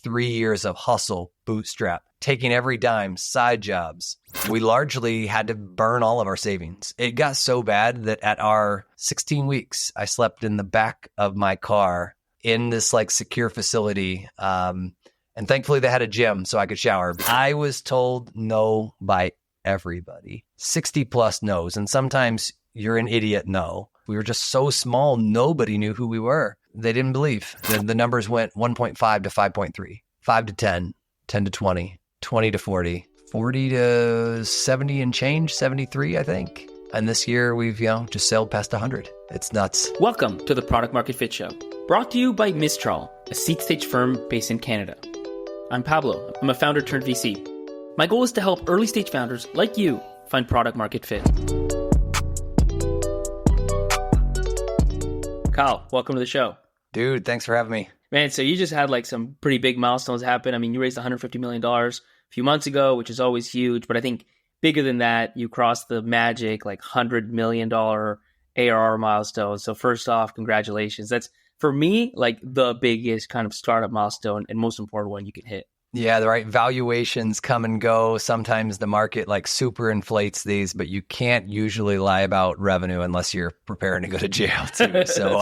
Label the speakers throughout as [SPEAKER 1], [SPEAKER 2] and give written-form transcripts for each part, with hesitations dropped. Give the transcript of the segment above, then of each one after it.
[SPEAKER 1] 3 years of hustle, bootstrap, taking every dime, side jobs. We largely had to burn all of our savings. It got so bad that at our 16 weeks, I slept in the back of my car in this like secure facility. And thankfully they had a gym so I could shower. I was told no by everybody, 60 plus no's. And sometimes you're an idiot no. We were just so small, nobody knew who we were. They didn't believe. The numbers went 1.5 to 5.3, 5 to 10, 10 to 20, 20 to 40, 40 to 70 and change, 73, I think. And this year we've, just sailed past 100. It's nuts.
[SPEAKER 2] Welcome to the Product Market Fit Show, brought to you by Mistral, a seed stage firm based in Canada. I'm Pablo. I'm a founder turned VC. My goal is to help early stage founders like you find product market fit. Kyle, welcome to the show.
[SPEAKER 1] Dude, thanks for having me.
[SPEAKER 2] Man, so you just had like some pretty big milestones happen. I mean, you raised $150 million a few months ago, which is always huge. But I think bigger than that, you crossed the magic like $100 million ARR milestone. So first off, congratulations. That's, for me, like the biggest kind of startup milestone and most important one you can hit.
[SPEAKER 1] Yeah, the right valuations come and go. Sometimes the market like super inflates these, but you can't usually lie about revenue unless you're preparing to go to jail too. So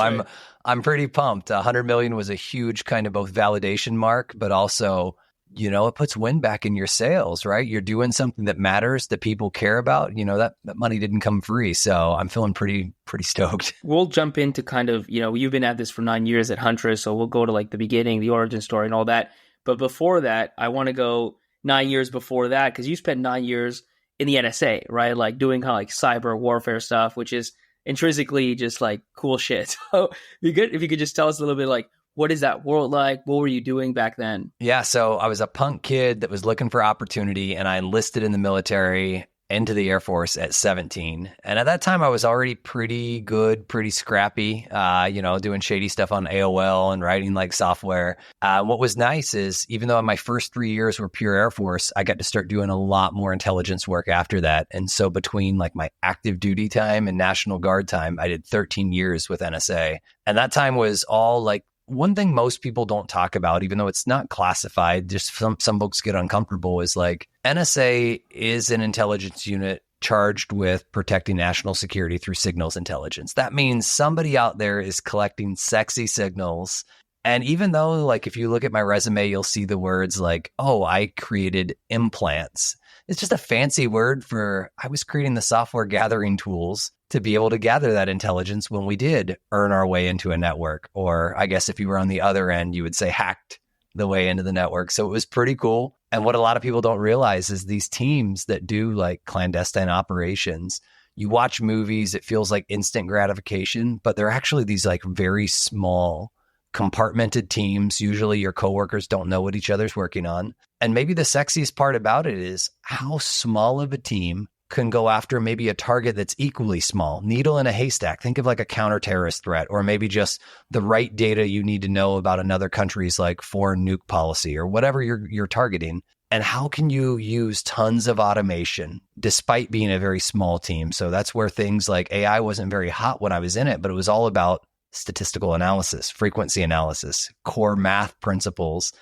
[SPEAKER 1] I'm pretty pumped. 100 million was a huge kind of both validation mark, but also, it puts wind back in your sails, right? You're doing something that matters, that people care about. That money didn't come free. So I'm feeling pretty stoked.
[SPEAKER 2] We'll jump into kind of, you've been at this for 9 years at Huntress. So we'll go to like the beginning, the origin story and all that. But before that, I want to go 9 years before that, because you spent 9 years in the NSA, right? Like doing kind of like cyber warfare stuff, which is intrinsically just like cool shit. So if you could just tell us a little bit like, what is that world like? What were you doing back then?
[SPEAKER 1] Yeah, so I was a punk kid that was looking for opportunity, and I enlisted in the military into the Air Force at 17. And at that time, I was already pretty good, pretty scrappy, doing shady stuff on AOL and writing like software. What was nice is even though my first 3 years were pure Air Force, I got to start doing a lot more intelligence work after that. And so between like my active duty time and National Guard time, I did 13 years with NSA. And that time was all like, one thing most people don't talk about, even though it's not classified, just some folks get uncomfortable, is like NSA is an intelligence unit charged with protecting national security through signals intelligence. That means somebody out there is collecting sexy signals. And even though, like, if you look at my resume, you'll see the words like, oh, I created implants. It's just a fancy word for I was creating the software gathering tools to be able to gather that intelligence when we did earn our way into a network. Or I guess if you were on the other end, you would say hacked the way into the network. So it was pretty cool. And what a lot of people don't realize is these teams that do like clandestine operations, you watch movies, it feels like instant gratification, but they're actually these like very small compartmented teams. Usually your coworkers don't know what each other's working on. And maybe the sexiest part about it is how small of a team can go after maybe a target that's equally small, needle in a haystack. Think of like a counter-terrorist threat, or maybe just the right data you need to know about another country's like foreign nuke policy or whatever you're targeting. And how can you use tons of automation despite being a very small team? So that's where things like AI wasn't very hot when I was in it, but it was all about statistical analysis, frequency analysis, core math principles.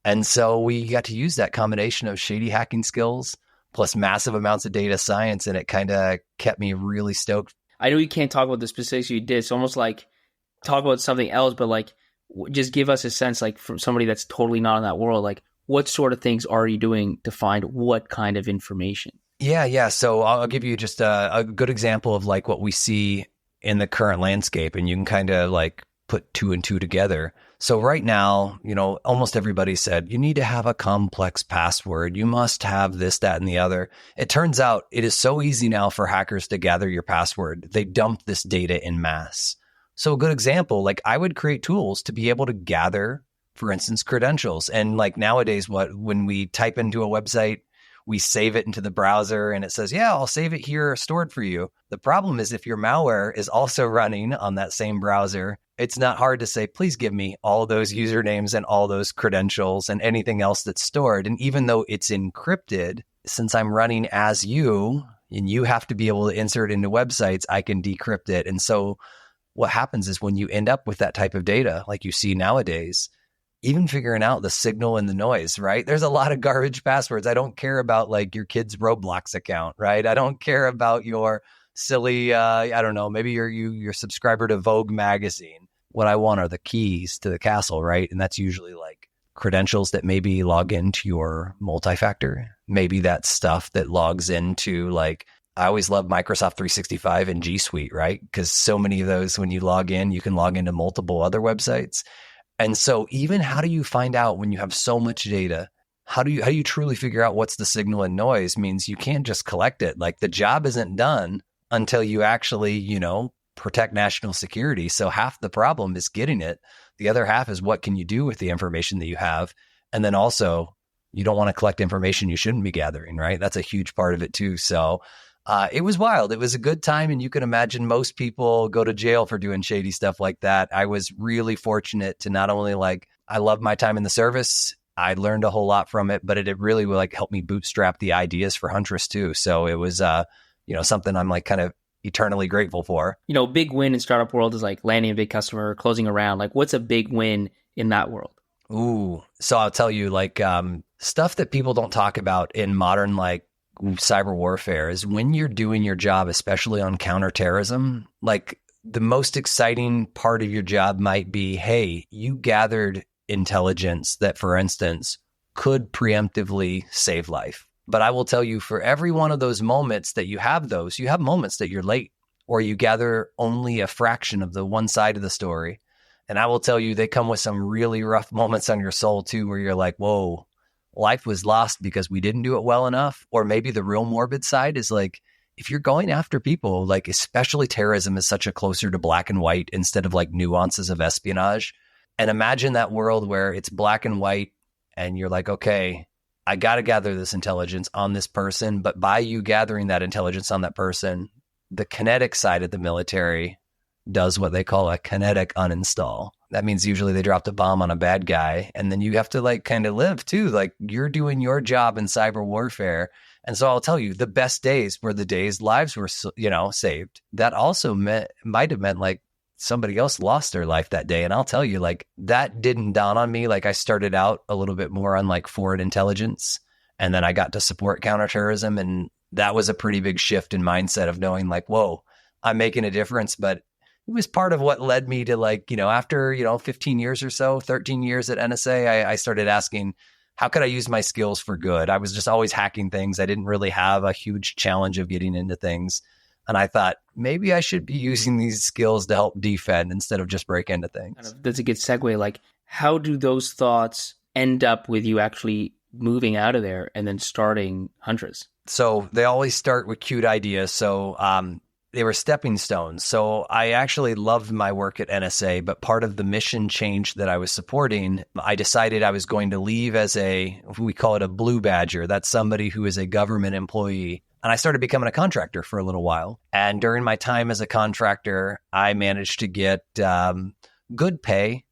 [SPEAKER 1] And so we got to use that combination of shady hacking skills plus massive amounts of data science, and it kind of kept me really stoked.
[SPEAKER 2] I know you can't talk about the specifics you did, so almost like talk about something else, but like just give us a sense, like from somebody that's totally not in that world, like what sort of things are you doing to find what kind of information?
[SPEAKER 1] Yeah. So I'll give you just a good example of like what we see in the current landscape, and you can kind of like put two and two together. So right now, almost everybody said, you need to have a complex password. You must have this, that, and the other. It turns out it is so easy now for hackers to gather your password. They dump this data in mass. So a good example, like I would create tools to be able to gather, for instance, credentials. And like nowadays, when we type into a website, we save it into the browser and it says, yeah, I'll save it here stored for you. The problem is if your malware is also running on that same browser, it's not hard to say, please give me all those usernames and all those credentials and anything else that's stored. And even though it's encrypted, since I'm running as you and you have to be able to insert into websites, I can decrypt it. And so what happens is when you end up with that type of data, like you see nowadays, even figuring out the signal and the noise, right? There's a lot of garbage passwords. I don't care about like your kid's Roblox account, right? I don't care about your silly, I don't know, maybe you're subscriber to Vogue magazine. What I want are the keys to the castle, right? And that's usually like credentials that maybe log into your multi-factor. Maybe that's stuff that logs into like, I always love Microsoft 365 and G Suite, right? Because so many of those, when you log in, you can log into multiple other websites. And so even how do you find out when you have so much data? How do you truly figure out what's the signal and noise? Means you can't just collect it. Like the job isn't done until you actually, protect national security. So half the problem is getting it. The other half is what can you do with the information that you have? And then also, you don't want to collect information you shouldn't be gathering, right? That's a huge part of it too. So it was wild. It was a good time. And you can imagine most people go to jail for doing shady stuff like that. I was really fortunate to not only I love my time in the service. I learned a whole lot from it, but it really will help me bootstrap the ideas for Huntress too. So it was, something I'm kind of eternally grateful for.
[SPEAKER 2] Big win in startup world is like landing a big customer, closing a round. Like what's a big win in that world?
[SPEAKER 1] Ooh, so I'll tell you stuff that people don't talk about in modern cyber warfare is when you're doing your job, especially on counterterrorism, the most exciting part of your job might be, hey, you gathered intelligence that, for instance, could preemptively save life. But I will tell you, for every one of those moments that you have moments that you're late or you gather only a fraction of the one side of the story. And I will tell you, they come with some really rough moments on your soul too, where you're like, whoa, life was lost because we didn't do it well enough. Or maybe the real morbid side is if you're going after people, especially terrorism is such a closer to black and white instead of nuances of espionage. And imagine that world where it's black and white and you're like, okay, I got to gather this intelligence on this person. But by you gathering that intelligence on that person, the kinetic side of the military does what they call a kinetic uninstall. That means usually they dropped a bomb on a bad guy and then you have to kind of live too. You're doing your job in cyber warfare. And so I'll tell you, the best days were the days lives were, saved. That also might have meant somebody else lost their life that day. And I'll tell you, that didn't dawn on me. I started out a little bit more on foreign intelligence and then I got to support counterterrorism. And that was a pretty big shift in mindset of knowing whoa, I'm making a difference. But it was part of what led me to after, 15 years or so, 13 years at NSA, I started asking, how could I use my skills for good? I was just always hacking things. I didn't really have a huge challenge of getting into things. And I thought maybe I should be using these skills to help defend instead of just break into things.
[SPEAKER 2] That's a good segue. How do those thoughts end up with you actually moving out of there and then starting Huntress?
[SPEAKER 1] So they always start with cute ideas. So they were stepping stones. So I actually loved my work at NSA, but part of the mission change that I was supporting, I decided I was going to leave as we call it a blue badger. That's somebody who is a government employee. And I started becoming a contractor for a little while. And during my time as a contractor, I managed to get good pay,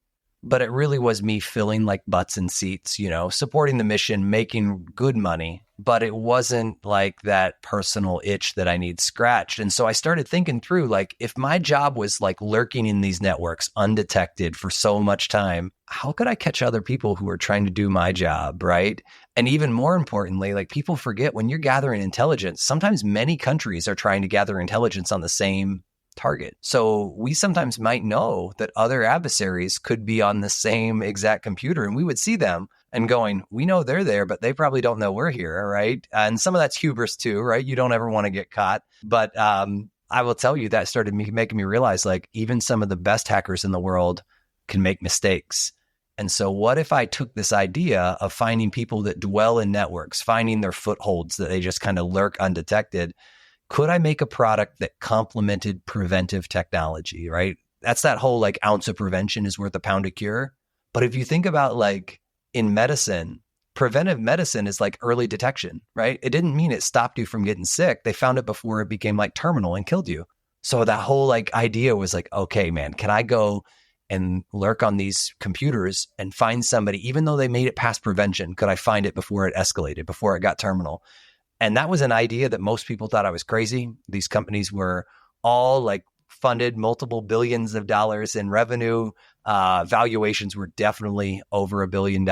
[SPEAKER 1] but it really was me filling butts and seats, supporting the mission, making good money. But it wasn't that personal itch that I need scratched. And so I started thinking through, if my job was lurking in these networks undetected for so much time, how could I catch other people who are trying to do my job, right? And even more importantly, people forget when you're gathering intelligence, sometimes many countries are trying to gather intelligence on the same target. So we sometimes might know that other adversaries could be on the same exact computer and we would see them and going, we know they're there, but they probably don't know we're here, right? And some of that's hubris too, right? You don't ever want to get caught. But I will tell you that started making me realize even some of the best hackers in the world can make mistakes. And so what if I took this idea of finding people that dwell in networks, finding their footholds that they just kind of lurk undetected? Could I make a product that complemented preventive technology, right? That's that whole ounce of prevention is worth a pound of cure. But if you think about in medicine, preventive medicine is early detection, right? It didn't mean it stopped you from getting sick. They found it before it became terminal and killed you. So that whole idea was okay, man, can I go and lurk on these computers and find somebody, even though they made it past prevention, could I find it before it escalated, before it got terminal? And that was an idea that most people thought I was crazy. These companies were all funded multiple billions of dollars in revenue. Valuations were definitely over $1 billion.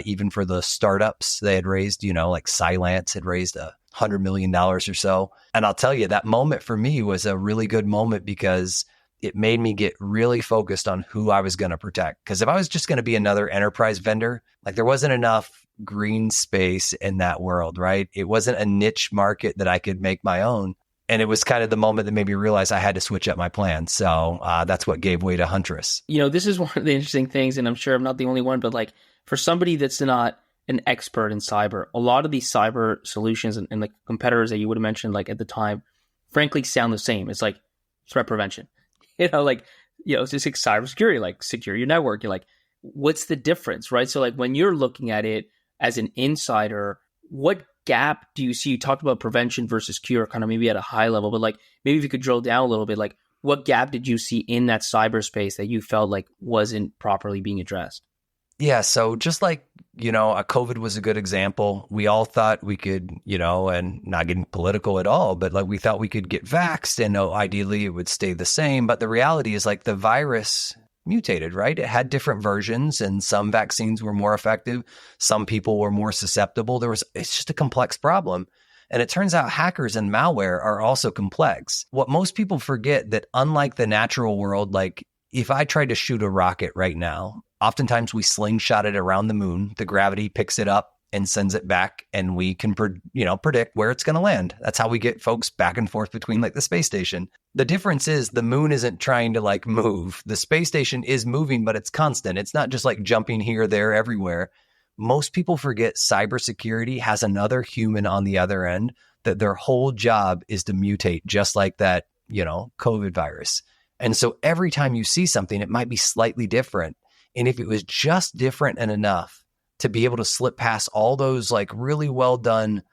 [SPEAKER 1] Even for the startups they had raised, like Cylance had raised $100 million or so. And I'll tell you, that moment for me was a really good moment because it made me get really focused on who I was going to protect. Because if I was just going to be another enterprise vendor, like there wasn't enough green space in that world, right? It wasn't a niche market that I could make my own. And it was kind of the moment that made me realize I had to switch up my plan. So that's what gave way to Huntress.
[SPEAKER 2] This is one of the interesting things, and I'm sure I'm not the only one, but like for somebody that's not an expert in cyber, a lot of these cyber solutions and like competitors that you would have mentioned like at the time, frankly, sound the same. It's like threat prevention. It's just like cybersecurity, like secure your network. You're like, what's the difference, right? So like when you're looking at it as an insider, what gap do you see? You talked about prevention versus cure kind of maybe at a high level, but like maybe if you could drill down a little bit, like what gap did you see in that cyberspace that you felt like wasn't properly being addressed?
[SPEAKER 1] Yeah. So just like, a COVID was a good example. We all thought we could, and not getting political at all, but like we thought we could get vaxxed and ideally it would stay the same. But the reality is like the virus mutated, right? It had different versions and some vaccines were more effective. Some people were more susceptible. It's just a complex problem. And it turns out hackers and malware are also complex. What most people forget that unlike the natural world, like if I tried to shoot a rocket right now, oftentimes we slingshot it around the moon. The gravity picks it up and sends it back, and we can predict where it's going to land. That's how we get folks back and forth between like the space station. The difference is the moon isn't trying to like move. The space station is moving, but it's constant. It's not just like jumping here, there, everywhere. Most people forget cybersecurity has another human on the other end, that their whole job is to mutate just like that, COVID virus. And so every time you see something, it might be slightly different. And if it was just different and enough to be able to slip past all those like really well done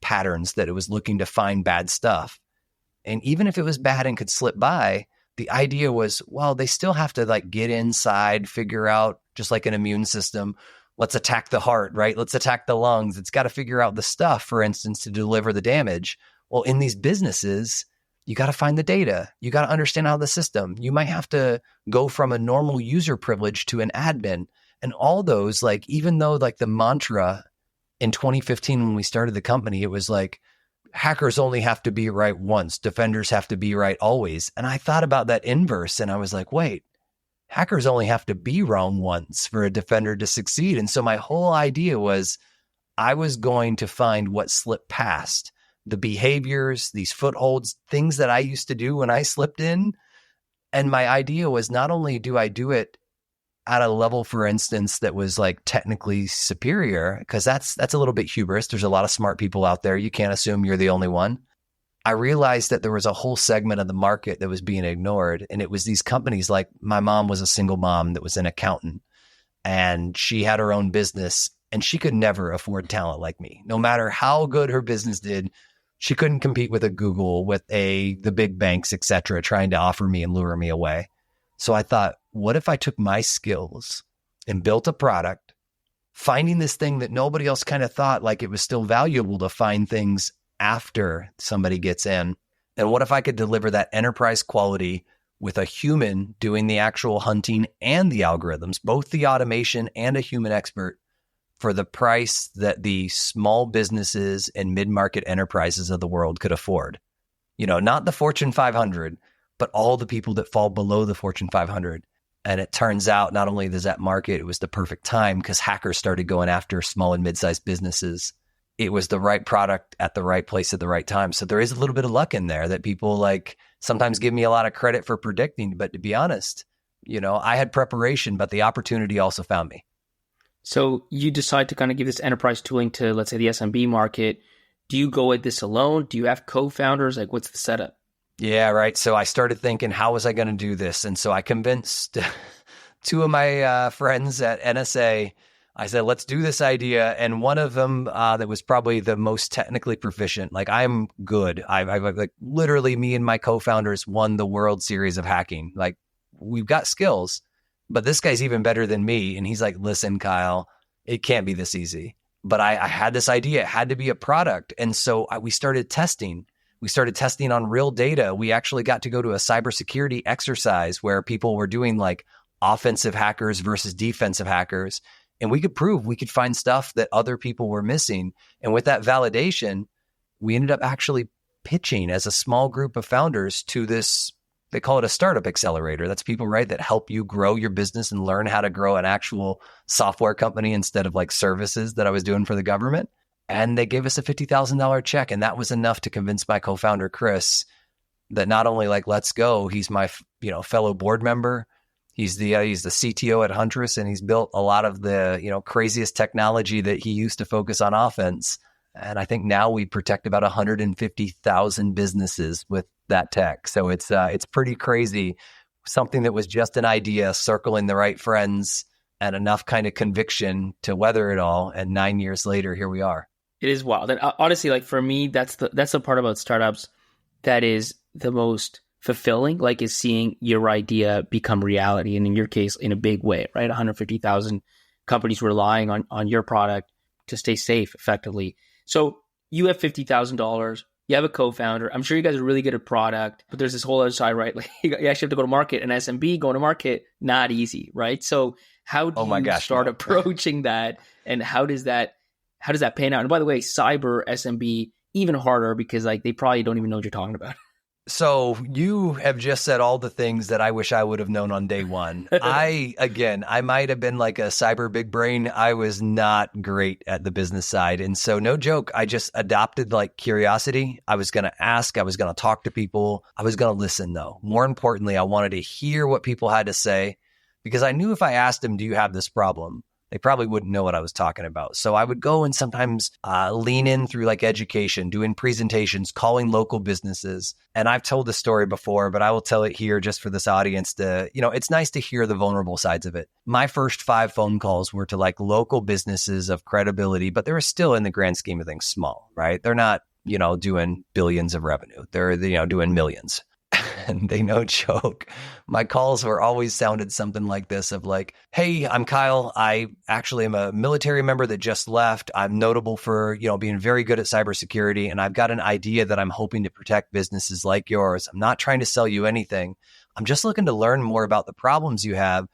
[SPEAKER 1] patterns that it was looking to find bad stuff. And even if it was bad and could slip by, the idea was, well, they still have to like get inside, figure out, just like an immune system. Let's attack the heart, right? Let's attack the lungs. It's got to figure out the stuff, for instance, to deliver the damage. Well, in these businesses, you got to find the data. You got to understand how the system. You might have to go from a normal user privilege to an admin. And all those, like, even though like the mantra in 2015, when we started the company, it was like, hackers only have to be right once. Defenders have to be right always. And I thought about that inverse and I was like, wait, hackers only have to be wrong once for a defender to succeed. And so my whole idea was I was going to find what slipped past the behaviors, these footholds, things that I used to do when I slipped in. And my idea was not only do I do it at a level, for instance, that was like technically superior, because that's a little bit hubris. There's a lot of smart people out there. You can't assume you're the only one. I realized that there was a whole segment of the market that was being ignored. And it was these companies, like my mom was a single mom that was an accountant and she had her own business and she could never afford talent like me. No matter how good her business did, she couldn't compete with a Google, with the big banks, et cetera, trying to offer me and lure me away. So I thought, what if I took my skills and built a product, finding this thing that nobody else kind of thought like it was still valuable to find things after somebody gets in? And what if I could deliver that enterprise quality with a human doing the actual hunting and the algorithms, both the automation and a human expert, for the price that the small businesses and mid-market enterprises of the world could afford? Not the Fortune 500, but all the people that fall below the Fortune 500. And it turns out not only does that market, it was the perfect time because hackers started going after small and mid-sized businesses. It was the right product at the right place at the right time. So there is a little bit of luck in there that people like sometimes give me a lot of credit for predicting. But to be honest, I had preparation, but the opportunity also found me.
[SPEAKER 2] So you decide to kind of give this enterprise tooling to, let's say, the SMB market. Do you go at this alone? Do you have co-founders? Like, what's the setup?
[SPEAKER 1] Yeah, right. So I started thinking, how was I going to do this? And so I convinced two of my friends at NSA. I said, let's do this idea. And one of them that was probably the most technically proficient, like I'm good. I like literally me and my co-founders won the World Series of hacking. Like we've got skills, but this guy's even better than me. And he's like, listen, Kyle, it can't be this easy. But I had this idea. It had to be a product. And so we started testing. We started testing on real data. We actually got to go to a cybersecurity exercise where people were doing like offensive hackers versus defensive hackers. And we could find stuff that other people were missing. And with that validation, we ended up actually pitching as a small group of founders to this, they call it a startup accelerator. That's people, right, that help you grow your business and learn how to grow an actual software company instead of like services that I was doing for the government. And they gave us a $50,000 check. And that was enough to convince my co-founder, Chris, that not only like, let's go, he's my, fellow board member. He's the CTO at Huntress, and he's built a lot of the, craziest technology that he used to focus on offense. And I think now we protect about 150,000 businesses with that tech. So it's pretty crazy. Something that was just an idea, circling the right friends and enough kind of conviction to weather it all. And 9 years later, here we are.
[SPEAKER 2] It is wild. And honestly, like for me, that's the part about startups that is the most fulfilling, like is seeing your idea become reality. And in your case, in a big way, right? 150,000 companies relying on your product to stay safe effectively. So you have $50,000, you have a co-founder. I'm sure you guys are really good at product, but there's this whole other side, right? Like you actually have to go to market. An SMB going to market, not easy, right? So how do you start approaching that? And how does that pan out? And by the way, cyber SMB, even harder because like they probably don't even know what you're talking about.
[SPEAKER 1] So you have just said all the things that I wish I would have known on day one. I might have been like a cyber big brain. I was not great at the business side. And so no joke, I just adopted like curiosity. I was going to ask, I was going to talk to people. I was going to listen though. More importantly, I wanted to hear what people had to say because I knew if I asked them, do you have this problem? They probably wouldn't know what I was talking about. So I would go and sometimes lean in through like education, doing presentations, calling local businesses. And I've told this story before, but I will tell it here just for this audience to, it's nice to hear the vulnerable sides of it. My first 5 phone calls were to like local businesses of credibility, but they were still in the grand scheme of things small, right? They're not, doing billions of revenue. They're, doing millions. And they no joke. My calls were always sounded something like this of like, hey, I'm Kyle. I actually am a military member that just left. I'm notable for, being very good at cybersecurity. And I've got an idea that I'm hoping to protect businesses like yours. I'm not trying to sell you anything. I'm just looking to learn more about the problems you have.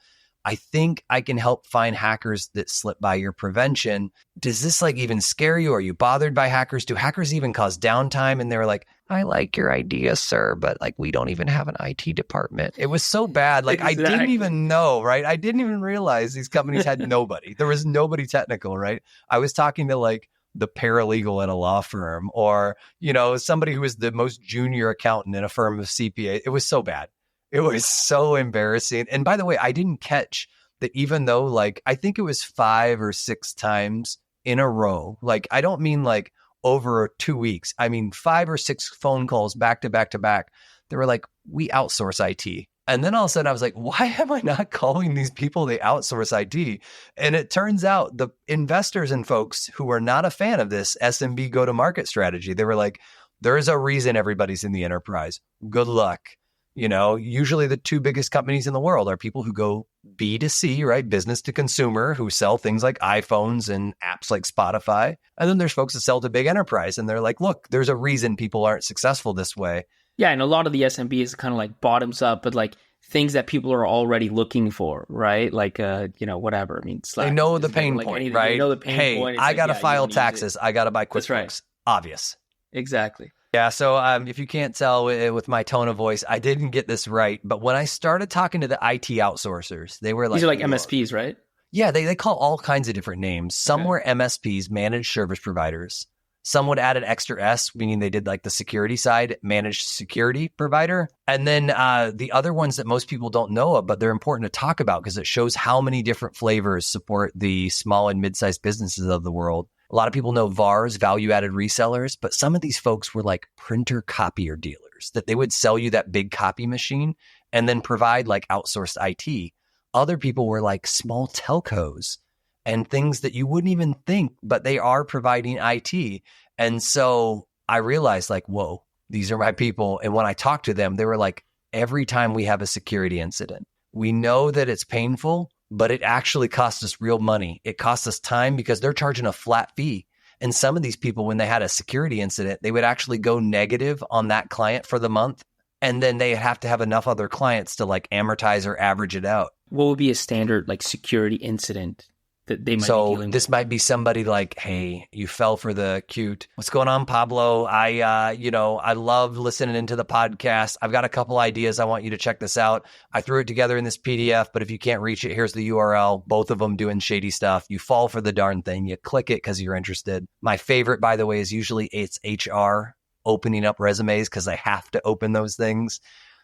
[SPEAKER 1] I think I can help find hackers that slip by your prevention. Does this like even scare you? Are you bothered by hackers? Do hackers even cause downtime? And they were like, I like your idea, sir, but like we don't even have an IT department. It was so bad. Like exactly. I didn't even know, right? I didn't even realize these companies had nobody. There was nobody technical, right? I was talking to like the paralegal at a law firm or, somebody who was the most junior accountant in a firm of CPA. It was so bad. It was so embarrassing. And by the way, I didn't catch that even though like, I think it was 5 or 6 times in a row. Like, I don't mean like over 2 weeks. I mean, 5 or 6 phone calls back to back to back. They were like, we outsource IT. And then all of a sudden I was like, why am I not calling these people they outsource IT? And it turns out the investors and folks who were not a fan of this SMB go-to-market strategy, they were like, there is a reason everybody's in the enterprise. Good luck. Usually the 2 biggest companies in the world are people who go B2C, right? Business to consumer, who sell things like iPhones and apps like Spotify. And then there's folks that sell to big enterprise. And they're like, look, there's a reason people aren't successful this way.
[SPEAKER 2] Yeah. And a lot of the SMB is kind of like bottoms up, but like things that people are already looking for, right? Like, whatever. I mean, Slack,
[SPEAKER 1] they know the pain point, anything, right?
[SPEAKER 2] They know the pain point.
[SPEAKER 1] I got to file taxes. I got to buy QuickBooks. That's right. Obvious.
[SPEAKER 2] Exactly.
[SPEAKER 1] Yeah. So if you can't tell with my tone of voice, I didn't get this right. But when I started talking to the IT outsourcers, they were like...
[SPEAKER 2] These are like MSPs, right?
[SPEAKER 1] Yeah. They call all kinds of different names. Some were MSPs, managed service providers. Some would add an extra S, meaning they did like the security side, managed security provider. And then the other ones that most people don't know of, but they're important to talk about because it shows how many different flavors support the small and mid-sized businesses of the world. A lot of people know VARs, value-added resellers, but some of these folks were like printer copier dealers that they would sell you that big copy machine and then provide like outsourced IT. Other people were like small telcos and things that you wouldn't even think, but they are providing IT. And so I realized like, whoa, these are my people. And when I talked to them, they were like, every time we have a security incident, we know that it's painful, but it actually costs us real money. It costs us time because they're charging a flat fee. And some of these people, when they had a security incident, they would actually go negative on that client for the month. And then they have to have enough other clients to like amortize or average it out.
[SPEAKER 2] What would be a standard like security incident that they might be
[SPEAKER 1] So
[SPEAKER 2] dealing
[SPEAKER 1] this
[SPEAKER 2] with?
[SPEAKER 1] might be somebody like, hey, you fell for the cute. What's going on, Pablo? I love listening into the podcast. I've got a couple ideas. I want you to check this out. I threw it together in this PDF, but if you can't reach it, here's the URL. Both of them doing shady stuff. You fall for the darn thing. You click it because you're interested. My favorite, by the way, is usually it's HR opening up resumes because I have to open those things.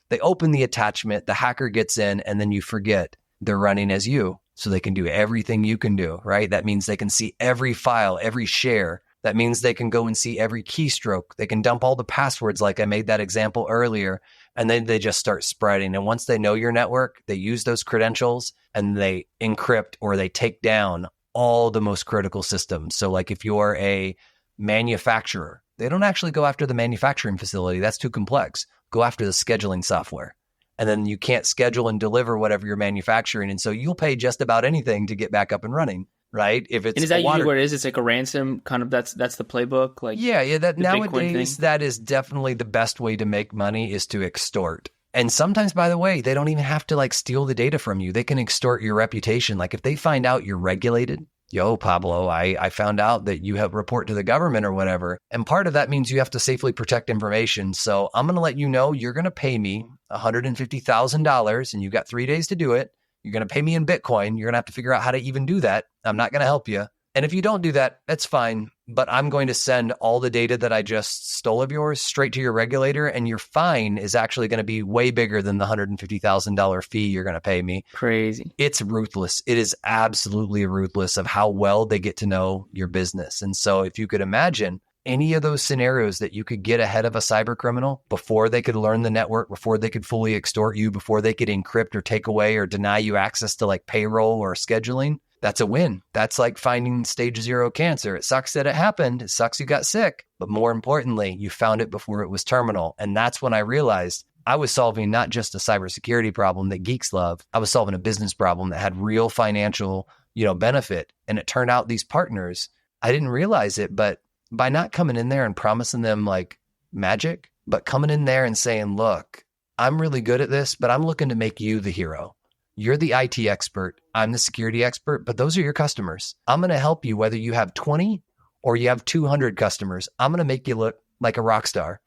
[SPEAKER 1] They open the attachment, the hacker gets in, and then you forget they're running as you. So they can do everything you can do, right? That means they can see every file, every share. That means they can go and see every keystroke. They can dump all the passwords like I made that example earlier. And then they just start spreading. And once they know your network, they use those credentials and they encrypt or they take down all the most critical systems. So like if you're a manufacturer, they don't actually go after the manufacturing facility. That's too complex. Go after the scheduling software. And then you can't schedule and deliver whatever you're manufacturing. And so you'll pay just about anything to get back up and running, right? If it's
[SPEAKER 2] And is that usually what it is? It's like a ransom kind of, that's the playbook? Like
[SPEAKER 1] yeah, that
[SPEAKER 2] the Bitcoin
[SPEAKER 1] nowadays,
[SPEAKER 2] thing?
[SPEAKER 1] that is definitely the best way to make money is to extort. And sometimes, by the way, they don't even have to like steal the data from you. They can extort your reputation. Like if they find out you're regulated, yo, Pablo, I found out that you have report to the government or whatever. And part of that means you have to safely protect information. So I'm going to let you know you're going to pay me $150,000 and you've got 3 days to do it. You're going to pay me in Bitcoin. You're going to have to figure out how to even do that. I'm not going to help you. And if you don't do that, that's fine. But I'm going to send all the data that I just stole of yours straight to your regulator. And your fine is actually going to be way bigger than the $150,000 fee you're going to pay me.
[SPEAKER 2] Crazy.
[SPEAKER 1] It's ruthless. It is absolutely ruthless of how well they get to know your business. And so if you could imagine any of those scenarios that you could get ahead of a cyber criminal before they could learn the network, before they could fully extort you, before they could encrypt or take away or deny you access to like payroll or scheduling, that's a win. That's like finding stage 0 cancer. It sucks that it happened. It sucks you got sick. But more importantly, you found it before it was terminal. And that's when I realized I was solving not just a cybersecurity problem that geeks love. I was solving a business problem that had real financial, benefit. And it turned out these partners, I didn't realize it, but by not coming in there and promising them like magic, but coming in there and saying, look, I'm really good at this, but I'm looking to make you the hero. You're the IT expert. I'm the security expert, but those are your customers. I'm going to help you whether you have 20 or you have 200 customers. I'm going to make you look like a rock star.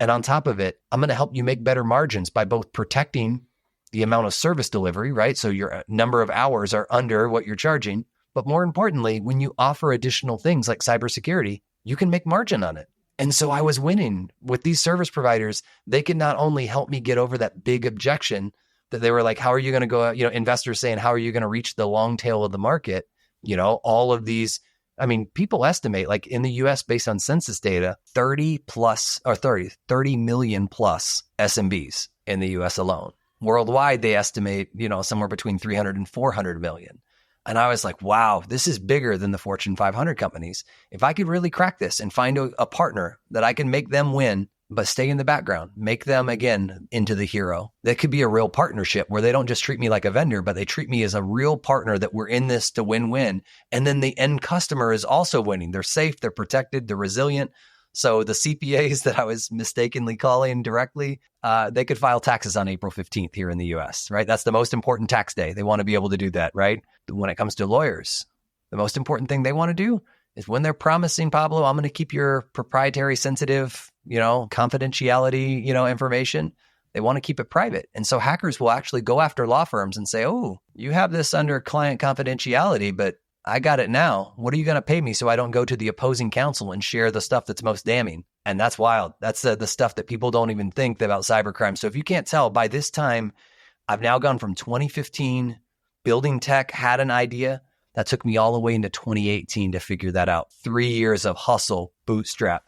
[SPEAKER 1] And on top of it, I'm going to help you make better margins by both protecting the amount of service delivery, right? So your number of hours are under what you're charging. But more importantly, when you offer additional things like cybersecurity, you can make margin on it. And so I was winning with these service providers. They could not only help me get over that big objection that they were like, how are you going to go, investors saying, how are you going to reach the long tail of the market? All of these, people estimate like in the US based on census data, 30 million plus SMBs in the US alone. Worldwide, they estimate, somewhere between 300 and 400 million. And I was like, wow, this is bigger than the Fortune 500 companies. If I could really crack this and find a partner that I can make them win, but stay in the background, make them again into the hero. That could be a real partnership where they don't just treat me like a vendor, but they treat me as a real partner that we're in this to win-win. And then the end customer is also winning. They're safe, they're protected, they're resilient. So the CPAs that I was mistakenly calling directly, they could file taxes on April 15th here in the US, right? That's the most important tax day. They want to be able to do that, right? When it comes to lawyers, the most important thing they want to do is when they're promising, Pablo, I'm going to keep your proprietary sensitive, confidentiality, information. They want to keep it private. And so hackers will actually go after law firms and say, oh, you have this under client confidentiality, but I got it now. What are you going to pay me so I don't go to the opposing counsel and share the stuff that's most damning? And that's wild. That's the stuff that people don't even think about cybercrime. So if you can't tell, by this time, I've now gone from 2015, building tech, had an idea. That took me all the way into 2018 to figure that out. 3 years of hustle, bootstrap,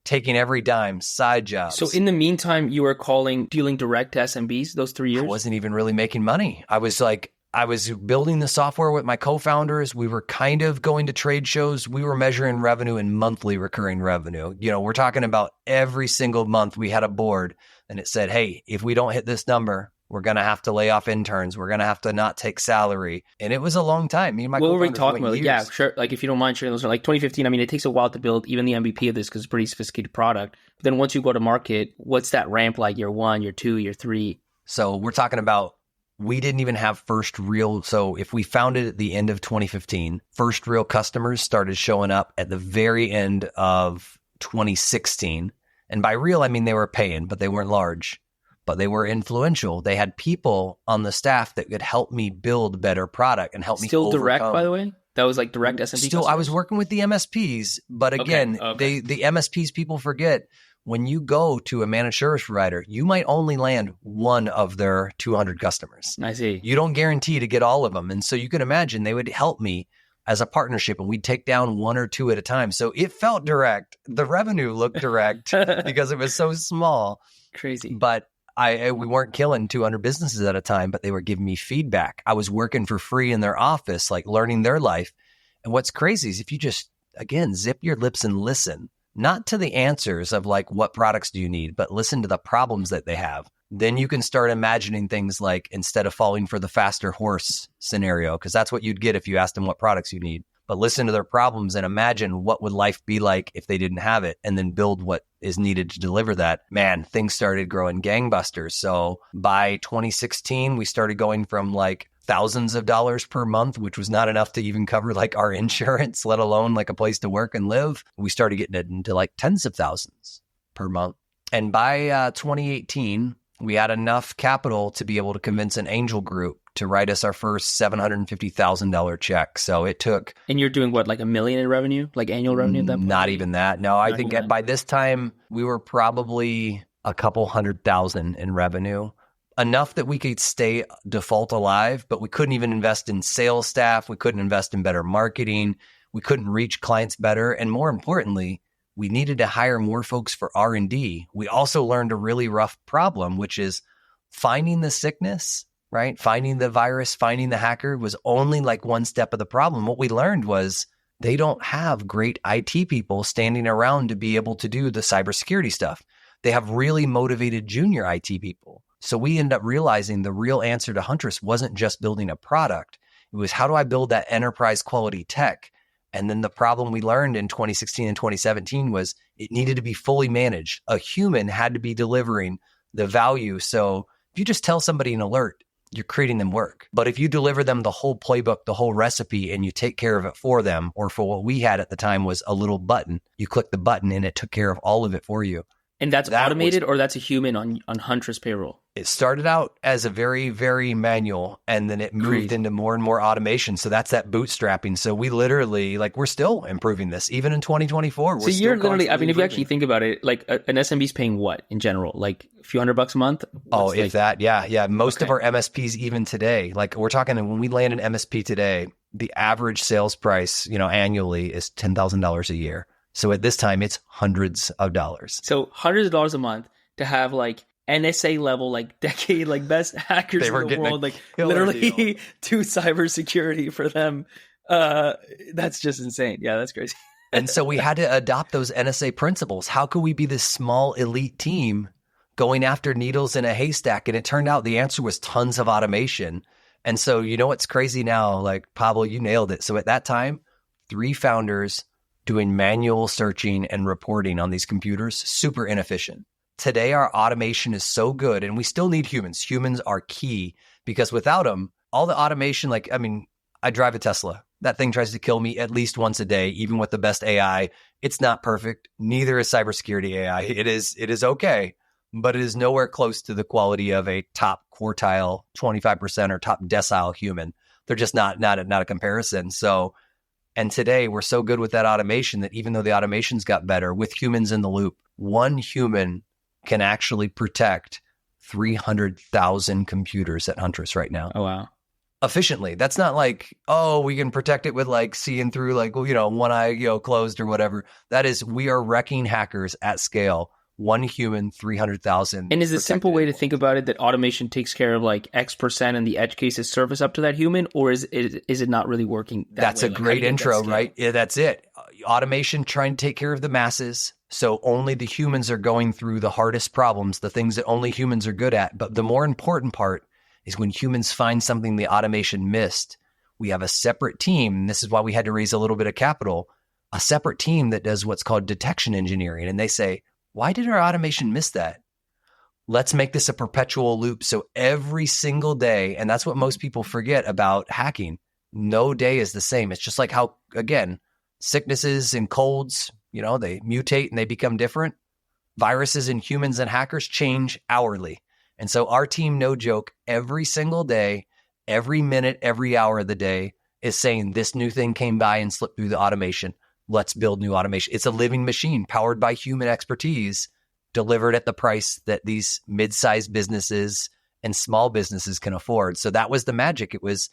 [SPEAKER 1] taking every dime, side jobs.
[SPEAKER 2] So in the meantime, you were dealing direct to SMBs those 3 years?
[SPEAKER 1] I wasn't even really making money. I was building the software with my co-founders. We were kind of going to trade shows. We were measuring revenue in monthly recurring revenue. We're talking about every single month we had a board and it said, hey, if we don't hit this number, we're going to have to lay off interns. We're going to have to not take salary. And it was a long time. Me and my
[SPEAKER 2] what were we
[SPEAKER 1] co-founders
[SPEAKER 2] talking about?
[SPEAKER 1] went
[SPEAKER 2] Yeah,
[SPEAKER 1] years.
[SPEAKER 2] sure. Like if you don't mind sharing those, like 2015, it takes a while to build even the MVP of this because it's a pretty sophisticated product. But then once you go to market, what's that ramp like year 1, year 2, year 3?
[SPEAKER 1] So we're talking about we didn't even have first real. So if we founded at the end of 2015, first real customers started showing up at the very end of 2016. And by real, I mean they were paying, but they weren't large, but they were influential. They had people on the staff that could help me build better product and help me
[SPEAKER 2] Still
[SPEAKER 1] overcome.
[SPEAKER 2] direct, by the way? That was like direct SMB
[SPEAKER 1] Still,
[SPEAKER 2] customers?
[SPEAKER 1] I was working with the MSPs, but again, the MSPs, people forget, when you go to a managed service provider, you might only land one of their 200 customers.
[SPEAKER 2] I see.
[SPEAKER 1] You don't guarantee to get all of them. And so you can imagine they would help me as a partnership, and we'd take down one or two at a time. So it felt direct. The revenue looked direct because it was so small.
[SPEAKER 2] Crazy.
[SPEAKER 1] But we weren't killing 200 businesses at a time, but they were giving me feedback. I was working for free in their office, like learning their life. And what's crazy is if you just, again, zip your lips and listen, not to the answers of like, what products do you need, but listen to the problems that they have. Then you can start imagining things like, instead of falling for the faster horse scenario, because that's what you'd get if you asked them what products you need, but listen to their problems and imagine what would life be like if they didn't have it, and then build what is needed to deliver that. Man, things started growing gangbusters. So by 2016, we started going from like thousands of dollars per month, which was not enough to even cover like our insurance, let alone like a place to work and live. We started getting it into like tens of thousands per month. And by 2018, we had enough capital to be able to convince an angel group to write us our first $750,000 check. So it took...
[SPEAKER 2] And you're doing what, like $1 million in revenue, like annual revenue at that point?
[SPEAKER 1] Not even that. No, I think by this time we were probably a couple $100,000 in revenue. Enough that we could stay default alive, but we couldn't even invest in sales staff. We couldn't invest in better marketing. We couldn't reach clients better. And more importantly, we needed to hire more folks for R&D. We also learned a really rough problem, which is finding the sickness, right? Finding the virus, finding the hacker was only like one step of the problem. What we learned was they don't have great IT people standing around to be able to do the cybersecurity stuff. They have really motivated junior IT people. So we end up realizing the real answer to Huntress wasn't just building a product. It was, how do I build that enterprise quality tech? And then the problem we learned in 2016 and 2017 was it needed to be fully managed. A human had to be delivering the value. So if you just tell somebody an alert, you're creating them work. But if you deliver them the whole playbook, the whole recipe, and you take care of it for them, or for what we had at the time was a little button, you click the button and it took care of all of it for you.
[SPEAKER 2] And that's automated, or that's a human on Huntress payroll?
[SPEAKER 1] It started out as a very, very manual, and then it moved into more and more automation. So that's that bootstrapping. So we literally, like, we're still improving this, even in 2024.
[SPEAKER 2] So you're literally, I mean, if you actually think about it, like an SMB is paying what in general? Like a few $100 a month?
[SPEAKER 1] Oh, if that, yeah. Yeah. Most of our MSPs, even today, like we're talking, when we land an MSP today, the average sales price, annually is $10,000 a year. So at this time, it's hundreds of dollars.
[SPEAKER 2] So hundreds of dollars a month to have like NSA level, like decade, like best hackers in the world, like literally do cybersecurity for them. That's just insane. Yeah, that's crazy.
[SPEAKER 1] And so we had to adopt those NSA principles. How could we be this small elite team going after needles in a haystack? And it turned out the answer was tons of automation. And so, what's crazy now? Like, Pablo, you nailed it. So at that time, 3 founders doing manual searching and reporting on these computers, super inefficient. Today, our automation is so good, and we still need humans. Humans are key, because without them, all the automation, I drive a Tesla. That thing tries to kill me at least once a day, even with the best AI. It's not perfect. Neither is cybersecurity AI. It is okay, but it is nowhere close to the quality of a top quartile, 25% or top decile human. They're just not a comparison. So, and today we're so good with that automation that even though the automation's got better, with humans in the loop, one human can actually protect 300,000 computers at Huntress right now.
[SPEAKER 2] Oh, wow.
[SPEAKER 1] Efficiently. That's not like, we can protect it with like seeing through like, one eye, closed or whatever. That is, we are wrecking hackers at scale. One human, 300,000.
[SPEAKER 2] And is the simple way to think about it that automation takes care of like X% and the edge cases surface up to that human, or is it not really working
[SPEAKER 1] That's
[SPEAKER 2] way?
[SPEAKER 1] a great intro, right? Yeah, that's it. Automation trying to take care of the masses. So only the humans are going through the hardest problems, the things that only humans are good at. But the more important part is when humans find something the automation missed, we have a separate team. And this is why we had to raise a little bit of capital, a separate team that does what's called detection engineering. And they say, why did our automation miss that? Let's make this a perpetual loop. So every single day, and that's what most people forget about hacking. No day is the same. It's just like how, again, sicknesses and colds, they mutate and they become different. Viruses and humans and hackers change hourly. And so our team, no joke, every single day, every minute, every hour of the day is saying this new thing came by and slipped through the automation. Let's build new automation. It's a living machine powered by human expertise, delivered at the price that these mid-sized businesses and small businesses can afford. So that was the magic. It was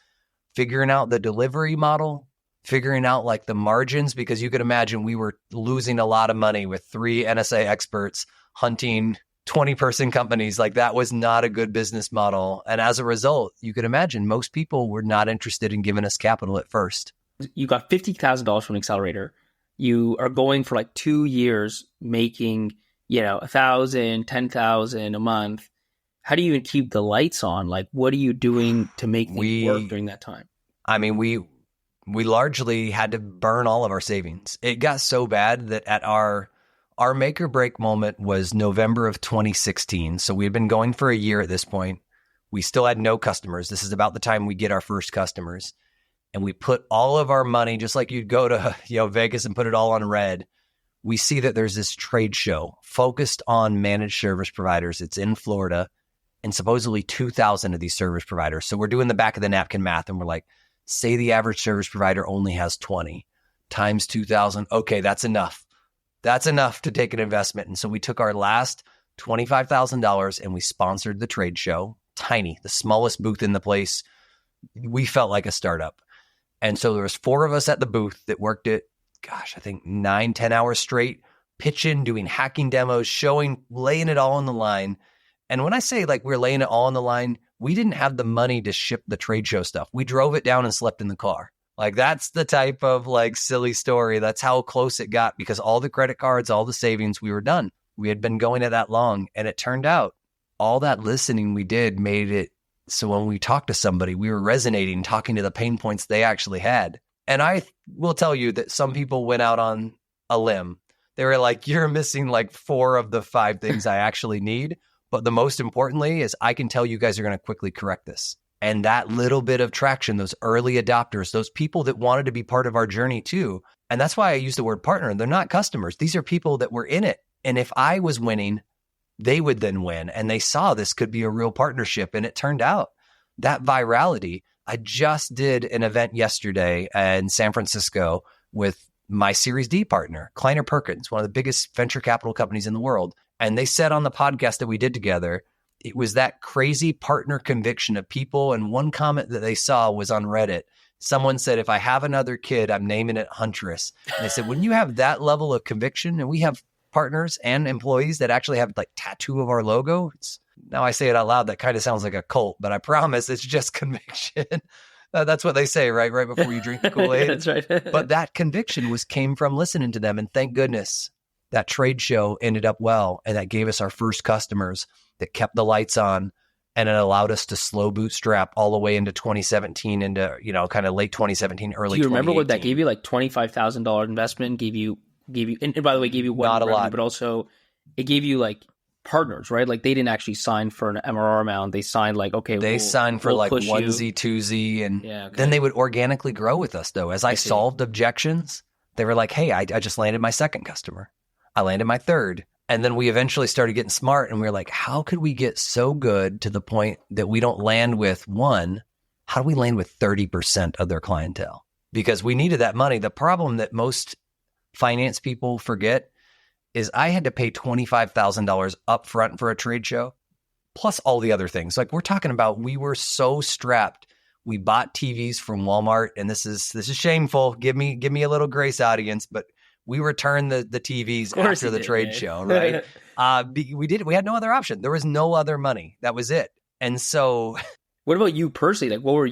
[SPEAKER 1] figuring out the delivery model, figuring out like the margins, because you could imagine we were losing a lot of money with 3 NSA experts hunting 20-person companies. Like that was not a good business model. And as a result, you could imagine most people were not interested in giving us capital at first.
[SPEAKER 2] You got $50,000 from an accelerator. You are going for like 2 years making, $1,000, $10,000 a month. How do you even keep the lights on? Like, what are you doing to make things work during that time?
[SPEAKER 1] I mean, we largely had to burn all of our savings. It got so bad that at our make or break moment was November of 2016. So we had been going for a year at this point. We still had no customers. This is about the time we get our first customers. And we put all of our money, just like you'd go to Vegas and put it all on red. We see that there's this trade show focused on managed service providers. It's in Florida, and supposedly 2,000 of these service providers. So we're doing the back of the napkin math, and we're like, say the average service provider only has 20 times 2,000. Okay, that's enough. That's enough to take an investment. And so we took our last $25,000 and we sponsored the trade show. Tiny, the smallest booth in the place. We felt like a startup. And so there was 4 of us at the booth that worked it, I think 9-10 hours straight, pitching, doing hacking demos, showing, laying it all on the line. And when I say like we're laying it all on the line, we didn't have the money to ship the trade show stuff. We drove it down and slept in the car. Like that's the type of like silly story. That's how close it got, because all the credit cards, all the savings, we were done. We had been going it that long. And it turned out all that listening we did made it so when we talked to somebody, we were resonating, talking to the pain points they actually had. And I will tell you that some people went out on a limb. They were like, you're missing like 4 of the 5 things I actually need. But the most importantly is I can tell you guys are going to quickly correct this. And that little bit of traction, those early adopters, those people that wanted to be part of our journey too. And that's why I use the word partner. They're not customers. These are people that were in it. And if I was winning, they would then win. And they saw this could be a real partnership. And it turned out that virality. I just did an event yesterday in San Francisco with my Series D partner, Kleiner Perkins, one of the biggest venture capital companies in the world. And they said on the podcast that we did together, it was that crazy partner conviction of people. And one comment that they saw was on Reddit. Someone said, if I have another kid, I'm naming it Huntress. And they said, when you have that level of conviction, and we have partners and employees that actually have like tattoo of our logo. Now I say it out loud, that kind of sounds like a cult, but I promise it's just conviction. That's what they say, right? Right before you drink the Kool-Aid.
[SPEAKER 2] That's right.
[SPEAKER 1] But that conviction came from listening to them. And thank goodness that trade show ended up well. And that gave us our first customers that kept the lights on. And it allowed us to slow bootstrap all the way into 2017, into, kind of late 2017, early 2018.
[SPEAKER 2] Do you remember what that gave you? Like $25,000 investment gave you, and by the way, gave you
[SPEAKER 1] not a lot,
[SPEAKER 2] but also it gave you like partners, right? Like they didn't actually sign for an MRR amount. They signed like, okay,
[SPEAKER 1] they signed for like onesie, twosie, and then they would organically grow with us though. As I solved objections, they were like, hey, I just landed my second customer. I landed my third. And then we eventually started getting smart and we were like, how could we get so good to the point that we don't land with one? How do we land with 30% of their clientele? Because we needed that money. The problem that most finance people forget is I had to pay $25,000 upfront for a trade show, plus all the other things. Like we're talking about, we were so strapped. We bought TVs from Walmart, and this is shameful. Give me a little grace, audience, but we returned the TVs after the trade show, right? We had no other option. There was no other money. That was it. And so
[SPEAKER 2] what about you personally? Like what were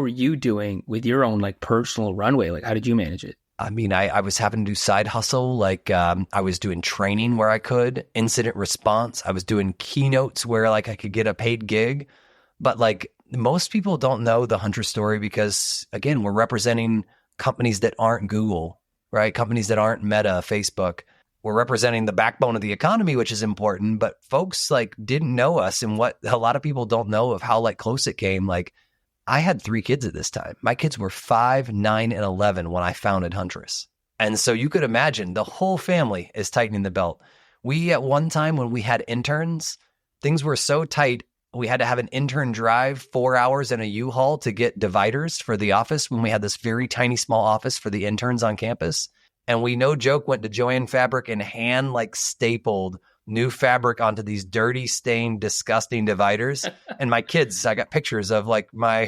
[SPEAKER 2] you doing with your own like personal runway? Like how did you manage it?
[SPEAKER 1] I mean, I was having to do side hustle. Like I was doing training where I could, incident response. I was doing keynotes where like I could get a paid gig. But like most people don't know the Huntress story because, again, we're representing companies that aren't Google, right? Companies that aren't Meta, Facebook. we're representing the backbone of the economy, which is important. But folks like didn't know us, and what a lot of people don't know of how like close it came. Like I had 3 kids at this time. My kids were 5, 9, and 11 when I founded Huntress. And so you could imagine the whole family is tightening the belt. We, at one time when we had interns, things were so tight, we had to have an intern drive 4 hours in a U-Haul to get dividers for the office when we had this very tiny, small office for the interns on campus. And we, no joke, went to Joann Fabric and hand like stapled new fabric onto these dirty, stained, disgusting dividers. And my kids, I got pictures of like my,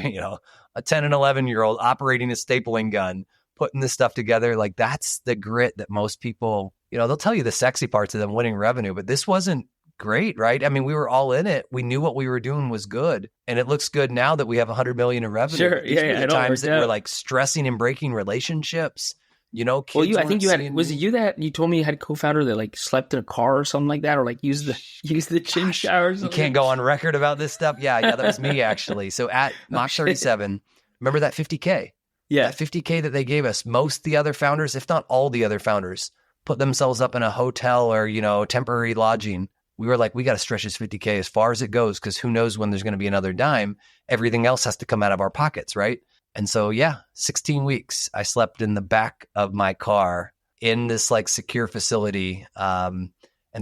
[SPEAKER 1] a 10 and 11-year-old operating a stapling gun, putting this stuff together. Like that's the grit that most people, they'll tell you the sexy parts of them winning revenue, but this wasn't great, right? I mean, we were all in it. We knew what we were doing was good. And it looks good now that we have 100 million in revenue.
[SPEAKER 2] Sure.
[SPEAKER 1] These were the times that we're like stressing and breaking relationships. Kids
[SPEAKER 2] I think you had, was it you that you told me you had a co-founder that like slept in a car or something like that, or like used the gym shower or something?
[SPEAKER 1] You can't go on record about this stuff. Yeah, that was me actually. So at Mach 37, remember that 50K?
[SPEAKER 2] Yeah.
[SPEAKER 1] That 50K that they gave us, most the other founders, if not all the other founders, put themselves up in a hotel or, temporary lodging. We were like, we got to stretch this 50K as far as it goes, because who knows when there's going to be another dime. Everything else has to come out of our pockets, right? And so, 16 weeks, I slept in the back of my car in this like secure facility. And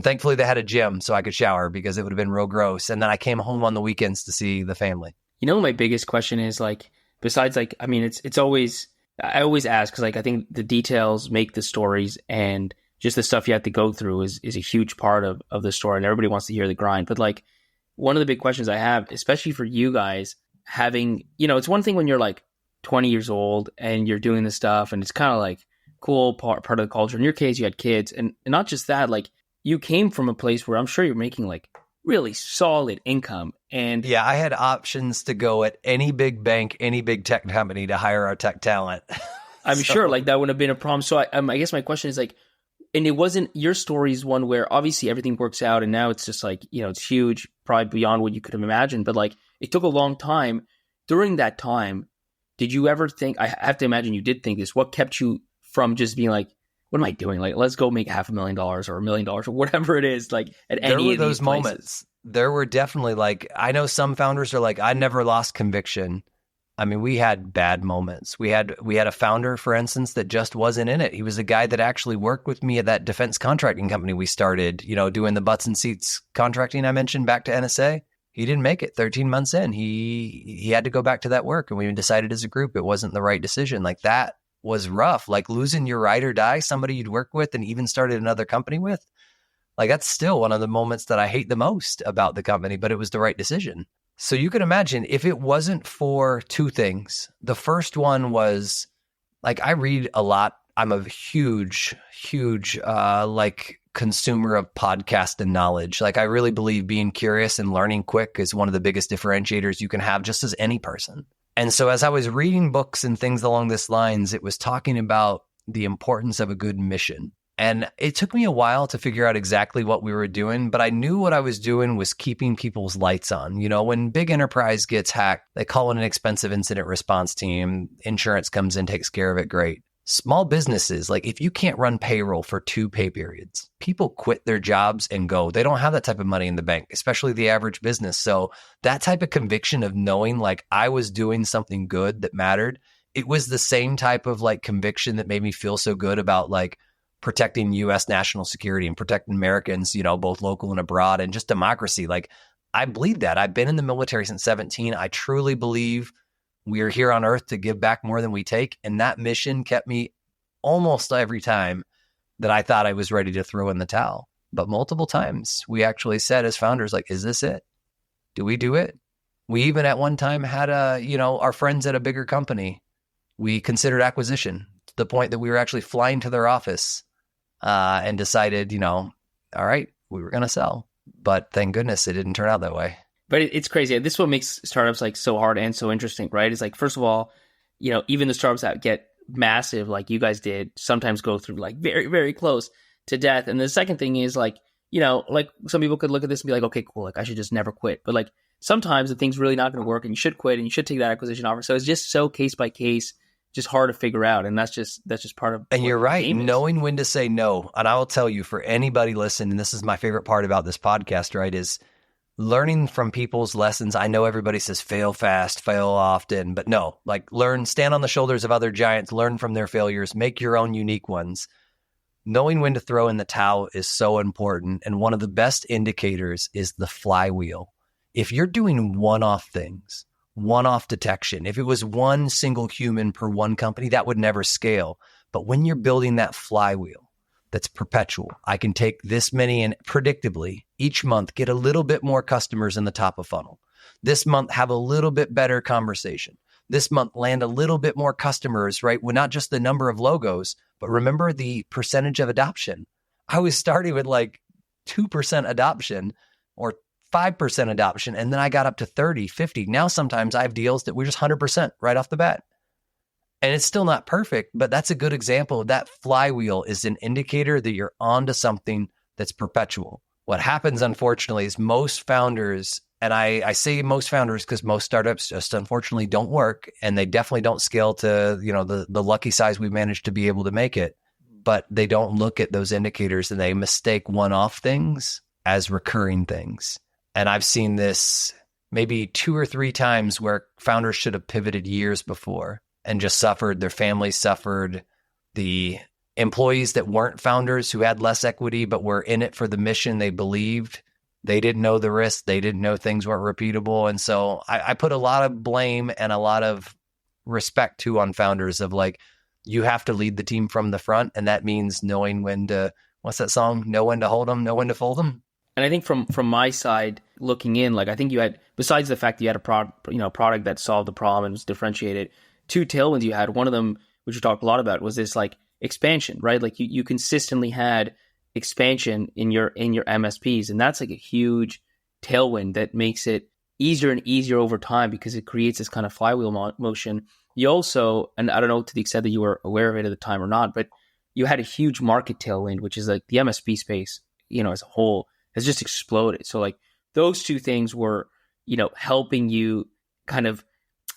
[SPEAKER 1] thankfully they had a gym so I could shower, because it would have been real gross. And then I came home on the weekends to see the family.
[SPEAKER 2] My biggest question is like, besides like, I mean, it's always, I always ask, because like, I think the details make the stories, and just the stuff you have to go through is a huge part of the story, and everybody wants to hear the grind. But like, one of the big questions I have, especially for you guys, having, it's one thing when you're like 20 years old and you're doing this stuff and it's kind of like cool part of the culture. In your case, you had kids, and not just that, like you came from a place where I'm sure you're making like really solid income. And
[SPEAKER 1] I had options to go at any big bank, any big tech company to hire our tech talent.
[SPEAKER 2] I'm sure like that wouldn't have been a problem. So I guess my question is like, and it wasn't, your story is one where obviously everything works out and now it's just like, it's huge, probably beyond what you could have imagined. But like, it took a long time. During that time, did you ever think, I have to imagine you did think this, what kept you from just being like, what am I doing? Like, let's go make $500,000 or $1 million or whatever it is, like at any of those
[SPEAKER 1] moments. There were definitely like, I know some founders are like, I never lost conviction. I mean, we had bad moments. We had a founder, for instance, that just wasn't in it. He was a guy that actually worked with me at that defense contracting company we started, doing the butts and seats contracting I mentioned back to NSA. He didn't make it 13 months in. He had to go back to that work, and we decided as a group it wasn't the right decision. Like that was rough. Like losing your ride or die, somebody you'd work with and even started another company with. Like that's still one of the moments that I hate the most about the company, but it was the right decision. So you can imagine if it wasn't for 2 things. The first one was like, I read a lot. I'm a huge like consumer of podcast and knowledge. Like I really believe being curious and learning quick is one of the biggest differentiators you can have just as any person. And so as I was reading books and things along this lines, it was talking about the importance of a good mission. And it took me a while to figure out exactly what we were doing, but I knew what I was doing was keeping people's lights on. When big enterprise gets hacked, they call in an expensive incident response team. Insurance comes in, takes care of it. Great. Small businesses, like if you can't run payroll for 2 pay periods, people quit their jobs and go. They don't have that type of money in the bank, especially the average business. So that type of conviction of knowing like I was doing something good that mattered, it was the same type of like conviction that made me feel so good about like protecting U.S. national security and protecting Americans, both local and abroad, and just democracy. Like I believe that. I've been in the military since 17. I truly believe we are here on earth to give back more than we take. And that mission kept me almost every time that I thought I was ready to throw in the towel. But multiple times we actually said as founders, like, is this it? Do we do it? We even at one time had our friends at a bigger company. We considered acquisition to the point that we were actually flying to their office and decided, all right, we were going to sell. But thank goodness it didn't turn out that way.
[SPEAKER 2] But it's crazy. This is what makes startups like so hard and so interesting, right? It's like, first of all, even the startups that get massive, like you guys did, sometimes go through like very, very close to death. And the second thing is like, like some people could look at this and be like, okay, cool. Like I should just never quit. But like sometimes the thing's really not going to work and you should quit and you should take that acquisition offer. So it's just so case by case just hard to figure out. And that's just part of
[SPEAKER 1] And
[SPEAKER 2] what
[SPEAKER 1] you're
[SPEAKER 2] the
[SPEAKER 1] right,
[SPEAKER 2] game is.
[SPEAKER 1] knowing when to say no. And I will tell you, for anybody listening, this is my favorite part about this podcast, right, is learning from people's lessons. I know everybody says fail fast, fail often, but no, like stand on the shoulders of other giants, learn from their failures, make your own unique ones. Knowing when to throw in the towel is so important. And one of the best indicators is the flywheel. If you're doing one-off things, one-off detection, if it was one single human per one company, that would never scale. But when you're building that flywheel, that's perpetual. I can take this many and predictably each month get a little bit more customers in the top of funnel. This month have a little bit better conversation. This month land a little bit more customers, right? Well, not just the number of logos, but remember the percentage of adoption. I was starting with like 2% adoption or 5% adoption, and then I got up to 30, 50. Now sometimes I have deals that we're just 100% right off the bat. And it's still not perfect, but that's a good example. That flywheel is an indicator that you're onto something that's perpetual. What happens, unfortunately, is most founders, and I say most founders because most startups just unfortunately don't work, and they definitely don't scale to, the lucky size we managed to be able to make it. But they don't look at those indicators, and they mistake one-off things as recurring things. And I've seen this maybe 2 or 3 times where founders should have pivoted years before and just suffered. Their families suffered. The employees that weren't founders, who had less equity but were in it for the mission they believed, they didn't know the risk. They didn't know things weren't repeatable. And so I put a lot of blame and a lot of respect too on founders of like, you have to lead the team from the front. And that means knowing when to, what's that song? Know when to hold them, know when to fold them.
[SPEAKER 2] And I think from my side, looking in, like I think you had, besides the fact that you had a product that solved the problem and was differentiated, 2 tailwinds you had. One of them, which we talked a lot about, was this like expansion, right? Like you consistently had expansion in your MSPs, and that's like a huge tailwind that makes it easier and easier over time because it creates this kind of flywheel motion. You also, and I don't know to the extent that you were aware of it at the time or not, but you had a huge market tailwind, which is like the MSP space, as a whole has just exploded. So like those 2 things were, helping you kind of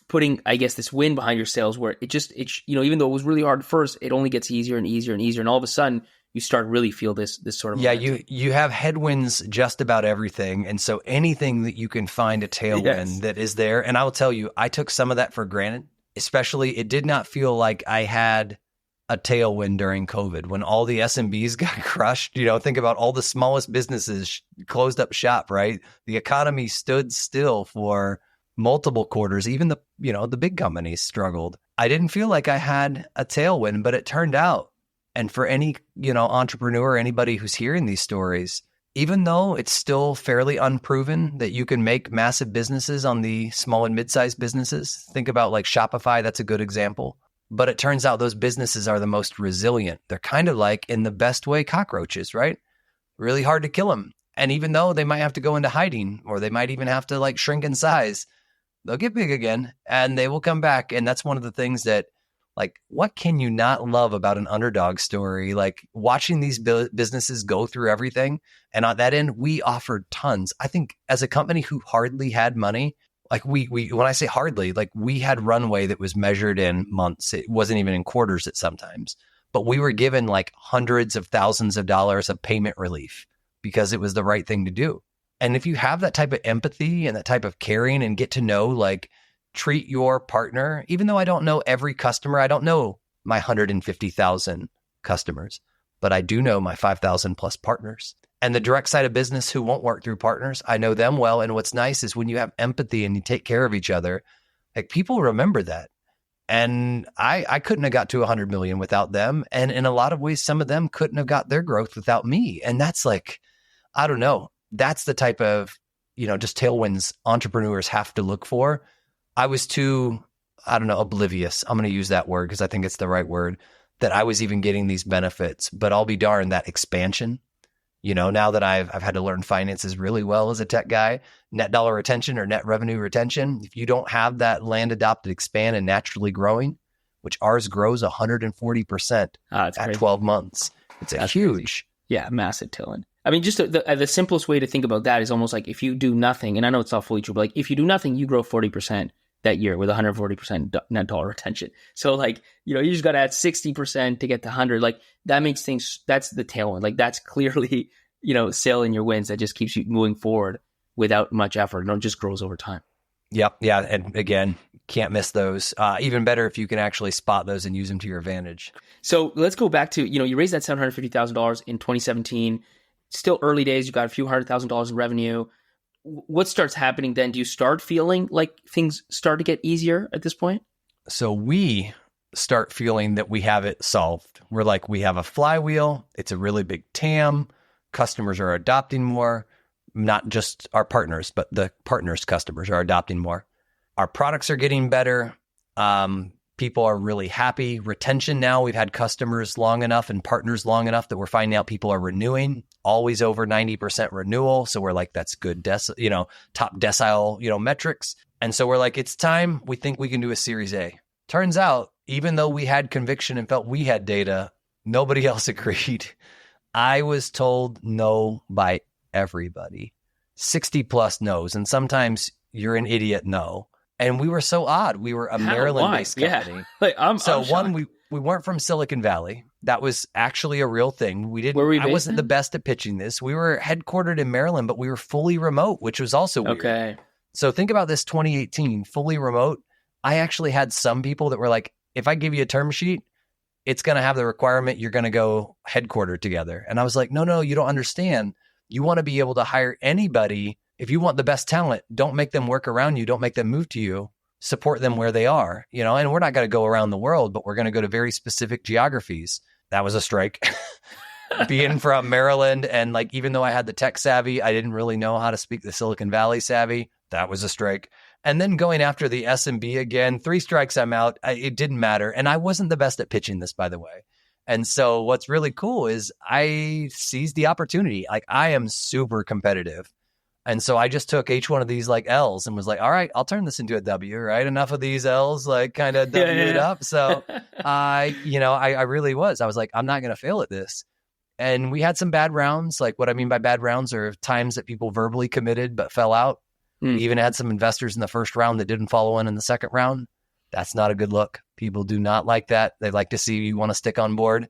[SPEAKER 2] putting, I guess, this wind behind your sails where it even though it was really hard at first, it only gets easier and easier and easier. And all of a sudden you start really feel this sort of momentum.
[SPEAKER 1] You have headwinds just about everything. And so anything that you can find a tailwind that is there. And I will tell you, I took some of that for granted, especially it did not feel like I had a tailwind during COVID when all the SMBs got crushed. Think about all the smallest businesses closed up shop, right? The economy stood still for multiple quarters. Even the big companies struggled. I didn't feel like I had a tailwind, but it turned out. And for any, entrepreneur, anybody who's hearing these stories, even though it's still fairly unproven that you can make massive businesses on the small and mid-sized businesses, think about like Shopify, that's a good example. But it turns out those businesses are the most resilient. They're kind of like, in the best way, cockroaches, right? Really hard to kill them. And even though they might have to go into hiding, or they might even have to like shrink in size, they'll get big again and they will come back. And that's one of the things that, like, what can you not love about an underdog story? Like watching these businesses go through everything. And on that end, we offered tons. I think as a company who hardly had money, like we when I say hardly, like we had runway that was measured in months. It wasn't even in quarters at sometimes, but we were given like hundreds of thousands of dollars of payment relief because it was the right thing to do. And if you have that type of empathy and that type of caring and get to know, like, treat your partner, even though I don't know every customer, I don't know my 150,000 customers, but I do know my 5,000 plus partners. And the direct side of business who won't work through partners, I know them well. And what's nice is when you have empathy and you take care of each other, like people remember that. And I couldn't have got to 100 million without them. And in a lot of ways, some of them couldn't have got their growth without me. And that's like, I don't know. That's the type of, just tailwinds entrepreneurs have to look for. I was too, oblivious. I'm going to use that word because I think it's the right word, that I was even getting these benefits. But I'll be darned, that expansion, now that I've had to learn finances really well as a tech guy, net dollar retention or net revenue retention, if you don't have that land adopted, expand, and naturally growing, which ours grows 140% at crazy. 12 months. That's huge. Crazy.
[SPEAKER 2] Yeah, massive tailwind. I mean, just the simplest way to think about that is almost like if you do nothing, and I know it's not fully true, but like if you do nothing, you grow 40%. that year with 140% net dollar retention. So like, you just got to add 60% to get to 100. Like that makes things, that's the tailwind. Like that's clearly, sailing your wins that just keeps you moving forward without much effort. And it just grows over time.
[SPEAKER 1] Yep. Yeah. And again, can't miss those. Even better if you can actually spot those and use them to your advantage.
[SPEAKER 2] So let's go back to, you raised that $750,000 in 2017. Still early days. You got a few $100,000 in revenue. What starts happening then? Do you start feeling like things start to get easier at this point?
[SPEAKER 1] So we start feeling that we have it solved. We're like, we have a flywheel. It's a really big TAM. Customers are adopting more. Not just our partners, but the partners' customers are adopting more. Our products are getting better. People are really happy. Retention now, we've had customers long enough and partners long enough that we're finding out people are renewing, always over 90% renewal. So we're like, that's good, top decile, metrics. And so we're like, it's time. We think we can do a Series A. Turns out, even though we had conviction and felt we had data, nobody else agreed. I was told no by everybody, 60 plus no's. And sometimes you're an idiot no. And we were so odd. We were a Maryland-based company.
[SPEAKER 2] Yeah.
[SPEAKER 1] We weren't from Silicon Valley. That was actually a real thing. I wasn't the best at pitching this. We were headquartered in Maryland, but we were fully remote, which was also weird.
[SPEAKER 2] Okay.
[SPEAKER 1] So think about this 2018, fully remote. I actually had some people that were like, if I give you a term sheet, it's going to have the requirement you're going to go headquartered together. And I was like, no, you don't understand. You want to be able to hire anybody. If you want the best talent, don't make them work around you. Don't make them move to you. Support them where they are, and we're not going to go around the world, but we're going to go to very specific geographies. That was a strike. Being from Maryland, and like, even though I had the tech savvy, I didn't really know how to speak the Silicon Valley savvy. That was a strike. And then going after the SMB again, 3 strikes, I'm out. It didn't matter. And I wasn't the best at pitching this, by the way. And so what's really cool is I seized the opportunity. Like, I am super competitive. And so I just took each one of these like L's and was like, all right, I'll turn this into a W, right? Enough of these L's, like kind of W it up. So I really was. I was like, I'm not going to fail at this. And we had some bad rounds. Like, what I mean by bad rounds are times that people verbally committed but fell out. We even had some investors in the first round that didn't follow in the second round. That's not a good look. People do not like that. They like to see you want to stick on board,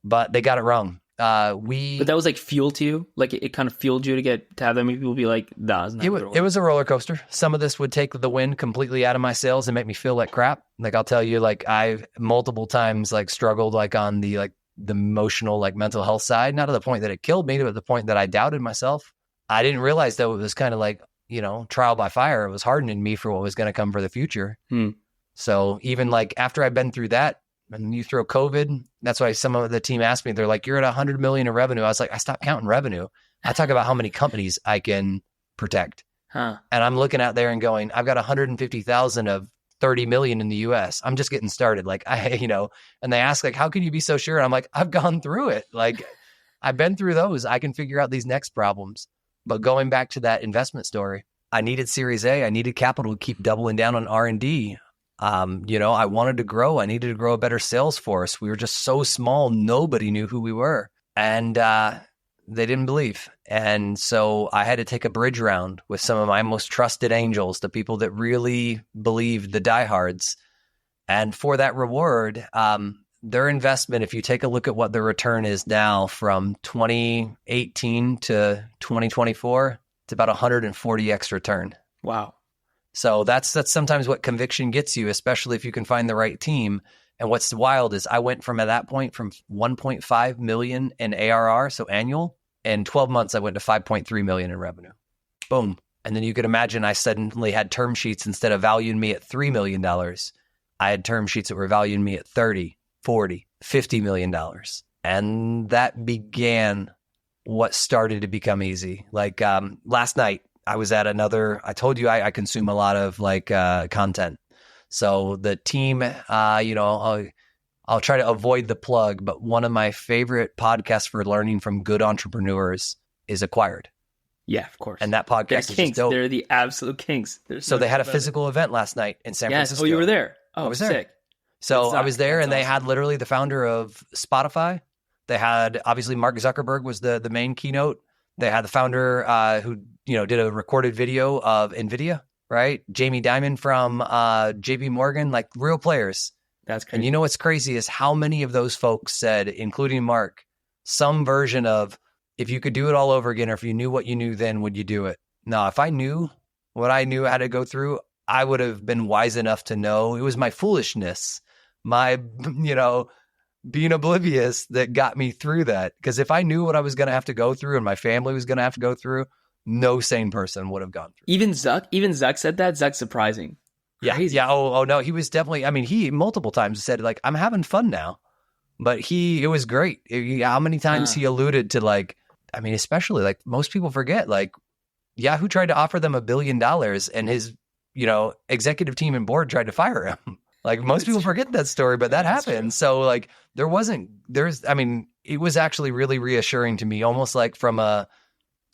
[SPEAKER 1] but they got it wrong. But
[SPEAKER 2] that was like fuel to you. Like it kind of fueled you to have that many people be like, nah, it's not
[SPEAKER 1] it was a roller coaster. Some of this would take the wind completely out of my sails and make me feel like crap. Like, I'll tell you, like, I've multiple times like struggled like on the emotional, like mental health side, not to the point that it killed me, but at the point that I doubted myself. I didn't realize though, it was kind of like, trial by fire. It was hardening me for what was going to come for the future. So even like after I've been through that, and you throw COVID, that's why some of the team asked me, they're like, you're at 100 million in revenue. I was like, I stopped counting revenue. I talk about how many companies I can protect. And I'm looking out there and going, I've got 150,000 of 30 million in the US. I'm just getting started. Like, and they ask like, how can you be so sure? And I'm like, I've gone through it. Like, I've been through those. I can figure out these next problems. But going back to that investment story, I needed Series A. I needed capital to keep doubling down on R&D. I wanted to grow. I needed to grow a better sales force. We were just so small. Nobody knew who we were. And they didn't believe. And so I had to take a bridge round with some of my most trusted angels, the people that really believed, the diehards. And for that reward, their investment, if you take a look at what the return is now from 2018 to 2024, it's about 140x return.
[SPEAKER 2] Wow.
[SPEAKER 1] So that's sometimes what conviction gets you, especially if you can find the right team. And what's wild is I went from at that point from 1.5 million in ARR, so annual, in 12 months I went to 5.3 million in revenue. Boom. And then you could imagine I suddenly had term sheets instead of valuing me at $3 million. I had term sheets that were valuing me at 30, 40, $50 million. And that began what started to become easy. Like last night, I was at I told you I consume a lot of content. So the team, I'll try to avoid the plug, but one of my favorite podcasts for learning from good entrepreneurs is Acquired.
[SPEAKER 2] Yeah, of course.
[SPEAKER 1] And that podcast is just dope.
[SPEAKER 2] They're the absolute kings.
[SPEAKER 1] So they had a physical event last night in San Francisco.
[SPEAKER 2] Oh, you were there? Oh,
[SPEAKER 1] I was there.
[SPEAKER 2] Sick.
[SPEAKER 1] So I was there, and they had literally the founder of Spotify. They had, obviously, Mark Zuckerberg was the main keynote. They had the founder who did a recorded video of NVIDIA, right? Jamie Dimon from JP Morgan, like real players.
[SPEAKER 2] That's crazy.
[SPEAKER 1] And you know what's crazy is how many of those folks said, including Mark, some version of, if you could do it all over again, or if you knew what you knew then, would you do it? No, if I knew what I knew how to go through, I would have been wise enough to know it was my foolishness, my, being oblivious that got me through that. Because if I knew what I was going to have to go through and my family was going to have to go through, no sane person would have gone through.
[SPEAKER 2] Even Zuck said that. Zuck's surprising.
[SPEAKER 1] Crazy. Yeah. Oh no, he was definitely, he multiple times said like, I'm having fun now, but it was great. How many times he alluded to like, especially like most people forget, like Yahoo tried to offer them $1 billion and his, executive team and board tried to fire him. Like most people forget that story, but that happened. True. So like it was actually really reassuring to me, almost like from a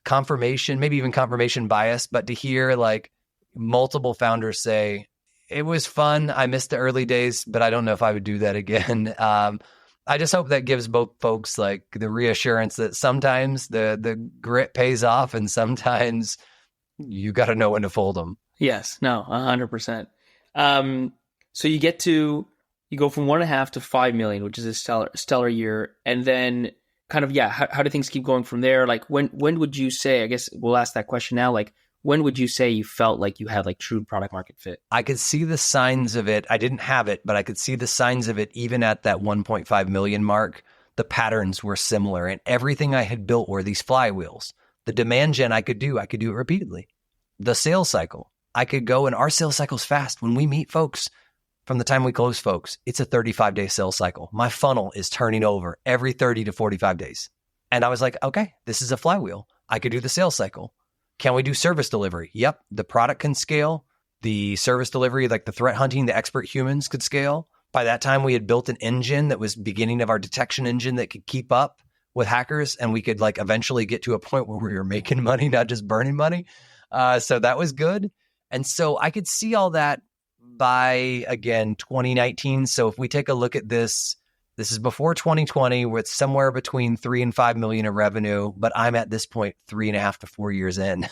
[SPEAKER 1] confirmation, maybe even confirmation bias, but to hear like multiple founders say, it was fun. I missed the early days, but I don't know if I would do that again. I just hope that gives both folks like the reassurance that sometimes the grit pays off and sometimes you got to know when to fold them.
[SPEAKER 2] Yes, no, 100%. So you go from 1.5 to 5 million, which is a stellar year. And then kind of, how do things keep going from there? Like when would you say, I guess we'll ask that question now, like when would you say you felt like you had like true product market fit?
[SPEAKER 1] I could see the signs of it. I didn't have it, but I could see the signs of it even at that 1.5 million mark. The patterns were similar and everything I had built were these flywheels. The demand gen I could do it repeatedly. The sales cycle, I could go, and our sales cycle's fast. When we meet folks, from the time we close folks, it's a 35-day sales cycle. My funnel is turning over every 30 to 45 days. And I was like, okay, this is a flywheel. I could do the sales cycle. Can we do service delivery? Yep. The product can scale. The service delivery, like the threat hunting, the expert humans could scale. By that time, we had built an engine that was beginning of our detection engine that could keep up with hackers. And we could like eventually get to a point where we were making money, not just burning money. So that was good. And so I could see all that by, again, 2019. So if we take a look at this is before 2020 with somewhere between 3 and 5 million of revenue, but I'm at this point 3.5 to 4 years in,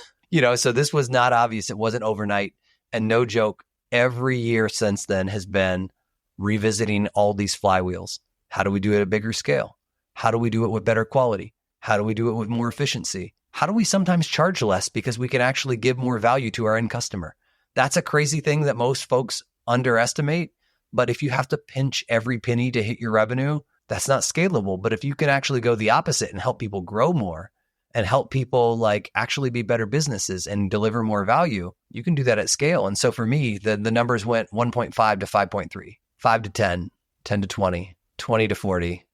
[SPEAKER 1] so this was not obvious. It wasn't overnight. And no joke, every year since then has been revisiting all these flywheels. How do we do it at a bigger scale? How do we do it with better quality? How do we do it with more efficiency? How do we sometimes charge less because we can actually give more value to our end customer? That's a crazy thing that most folks underestimate. But if you have to pinch every penny to hit your revenue, that's not scalable. But if you can actually go the opposite and help people grow more and help people like actually be better businesses and deliver more value, you can do that at scale. And so for me, the numbers went 1.5 to 5.3, 5 to 10, 10 to 20, 20 to 40,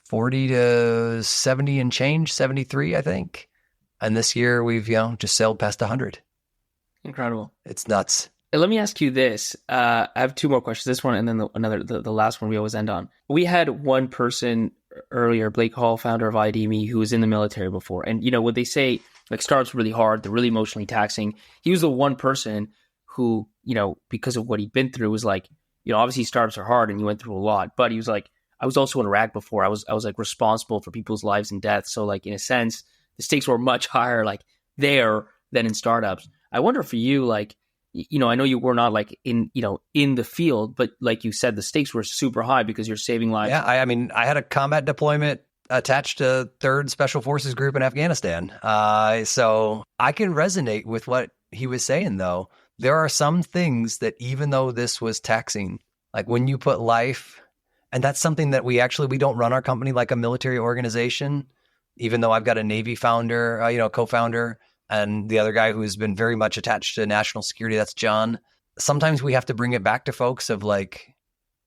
[SPEAKER 1] 40 to 70 and change, 73, I think. And this year we've, just sailed past 100.
[SPEAKER 2] Incredible.
[SPEAKER 1] It's nuts.
[SPEAKER 2] Let me ask you this. I have two more questions. This one and then the last one we always end on. We had one person earlier, Blake Hall, founder of IDME, who was in the military before. And, what they say, like startups really hard, they're really emotionally taxing. He was the one person who, because of what he'd been through, was like, obviously startups are hard and you went through a lot. But he was like, I was also in Iraq before. I was like responsible for people's lives and deaths. So like in a sense, the stakes were much higher like there than in startups. I wonder for you, like, I know you were not like in the field, but like you said, the stakes were super high because you're saving lives.
[SPEAKER 1] Yeah, I had a combat deployment attached to 3rd Special Forces Group in Afghanistan. So I can resonate with what he was saying, though. There are some things that even though this was taxing, like when you put life, and that's something that we don't run our company like a military organization, even though I've got a Navy founder, co-founder, and the other guy who's been very much attached to national security, that's John. Sometimes we have to bring it back to folks of like,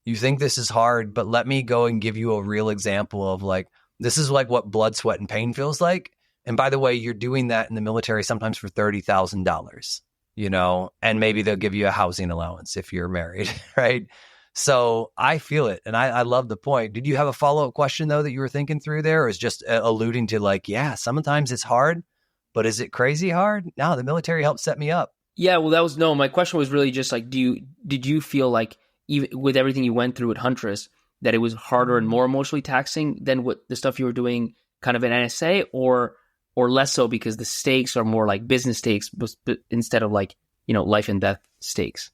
[SPEAKER 1] you think this is hard, but let me go and give you a real example of like, this is like what blood, sweat, and pain feels like. And by the way, you're doing that in the military sometimes for $30,000, and maybe they'll give you a housing allowance if you're married, right? So I feel it. And I love the point. Did you have a follow-up question though that you were thinking through there? Or is just alluding to like, yeah, sometimes it's hard. But is it crazy hard? No, the military helped set me up.
[SPEAKER 2] Yeah, well, my question was really just like, did you feel like even with everything you went through at Huntress, that it was harder and more emotionally taxing than what the stuff you were doing kind of in NSA, or less so because the stakes are more like business stakes, but instead of like life and death stakes?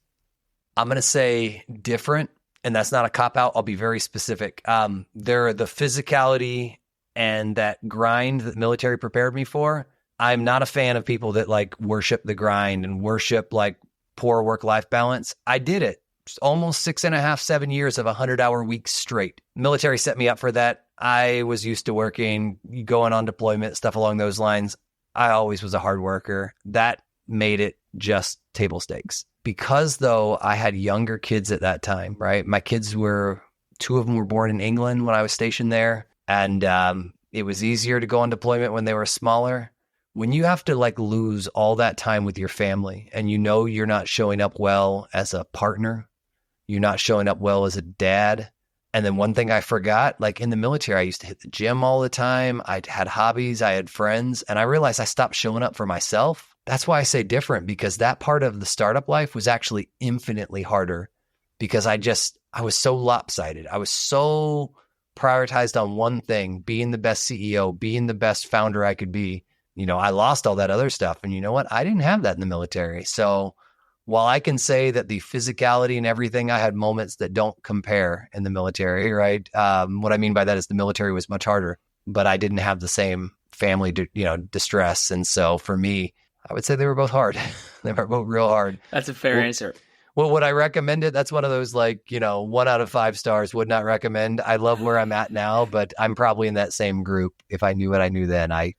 [SPEAKER 1] I'm going to say different, and that's not a cop-out. I'll be very specific. The physicality and that grind that the military prepared me for. I'm not a fan of people that like worship the grind and worship like poor work-life balance. I did it. Almost 6.5, 7 years of 100-hour weeks straight. Military set me up for that. I was used to working, going on deployment, stuff along those lines. I always was a hard worker. That made it just table stakes. Because though I had younger kids at that time, right? My kids two of them were born in England when I was stationed there. And it was easier to go on deployment when they were smaller. When you have to like lose all that time with your family and you're not showing up well as a partner, you're not showing up well as a dad. And then one thing I forgot, like in the military, I used to hit the gym all the time. I had hobbies, I had friends, and I realized I stopped showing up for myself. That's why I say different, because that part of the startup life was actually infinitely harder because I was so lopsided. I was so prioritized on one thing, being the best CEO, being the best founder I could be. I lost all that other stuff. And you know what? I didn't have that in the military. So while I can say that the physicality and everything, I had moments that don't compare in the military, right? What I mean by that is the military was much harder, but I didn't have the same family, distress. And so for me, I would say they were both hard. They were both real hard.
[SPEAKER 2] That's a fair answer.
[SPEAKER 1] Well, would I recommend it? That's one of those 1 out of 5 stars, would not recommend. I love where I'm at now, but I'm probably in that same group. If I knew what I knew then, I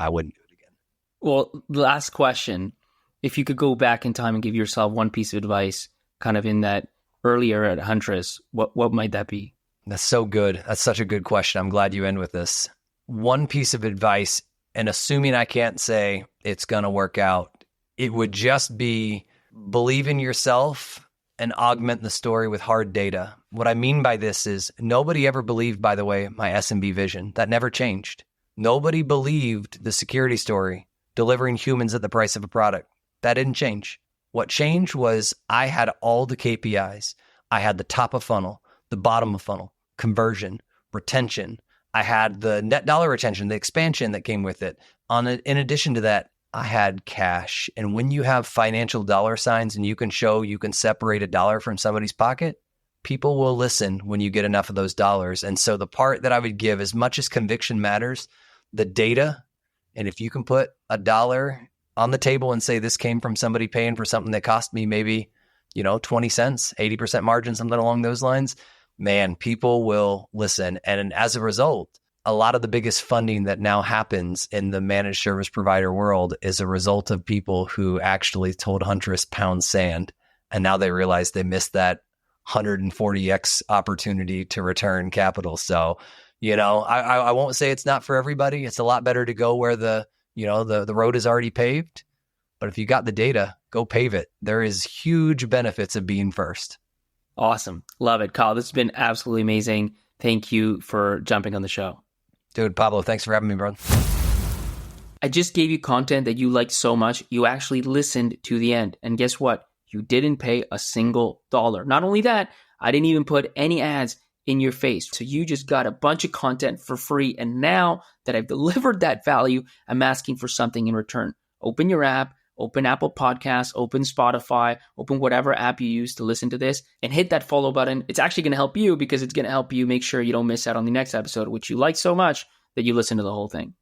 [SPEAKER 1] wouldn't do it again.
[SPEAKER 2] Well, last question. If you could go back in time and give yourself one piece of advice kind of in that earlier at Huntress, what might that be?
[SPEAKER 1] That's so good. That's such a good question. I'm glad you end with this. One piece of advice, and assuming I can't say it's going to work out, it would just be believe in yourself and augment the story with hard data. What I mean by this is nobody ever believed, by the way, my SMB vision. That never changed. Nobody believed the security story, delivering humans at the price of a product. That didn't change. What changed was I had all the KPIs. I had the top of funnel, the bottom of funnel, conversion, retention. I had the net dollar retention, the expansion that came with it. In addition to that, I had cash. And when you have financial dollar signs and you can separate a dollar from somebody's pocket, people will listen when you get enough of those dollars. And so the part that I would give, as much as conviction matters, the data, and if you can put a dollar on the table and say this came from somebody paying for something that cost me maybe, 20 cents, 80% margin, something along those lines, man, people will listen. And as a result, a lot of the biggest funding that now happens in the managed service provider world is a result of people who actually told Huntress pound sand. And now they realize they missed that 140x opportunity to return capital. So, I won't say it's not for everybody. It's a lot better to go where the road is already paved. But if you got the data, go pave it. There is huge benefits of being first.
[SPEAKER 2] Awesome. Love it. Kyle, this has been absolutely amazing. Thank you for jumping on the show.
[SPEAKER 1] Dude, Pablo, thanks for having me, bro.
[SPEAKER 2] I just gave you content that you liked so much, you actually listened to the end. And guess what? You didn't pay a single dollar. Not only that, I didn't even put any ads in your face. So you just got a bunch of content for free. And now that I've delivered that value, I'm asking for something in return. Open your app, open Apple Podcasts, open Spotify, open whatever app you use to listen to this, and hit that follow button. It's actually going to help you because it's going to help you make sure you don't miss out on the next episode, which you like so much that you listen to the whole thing.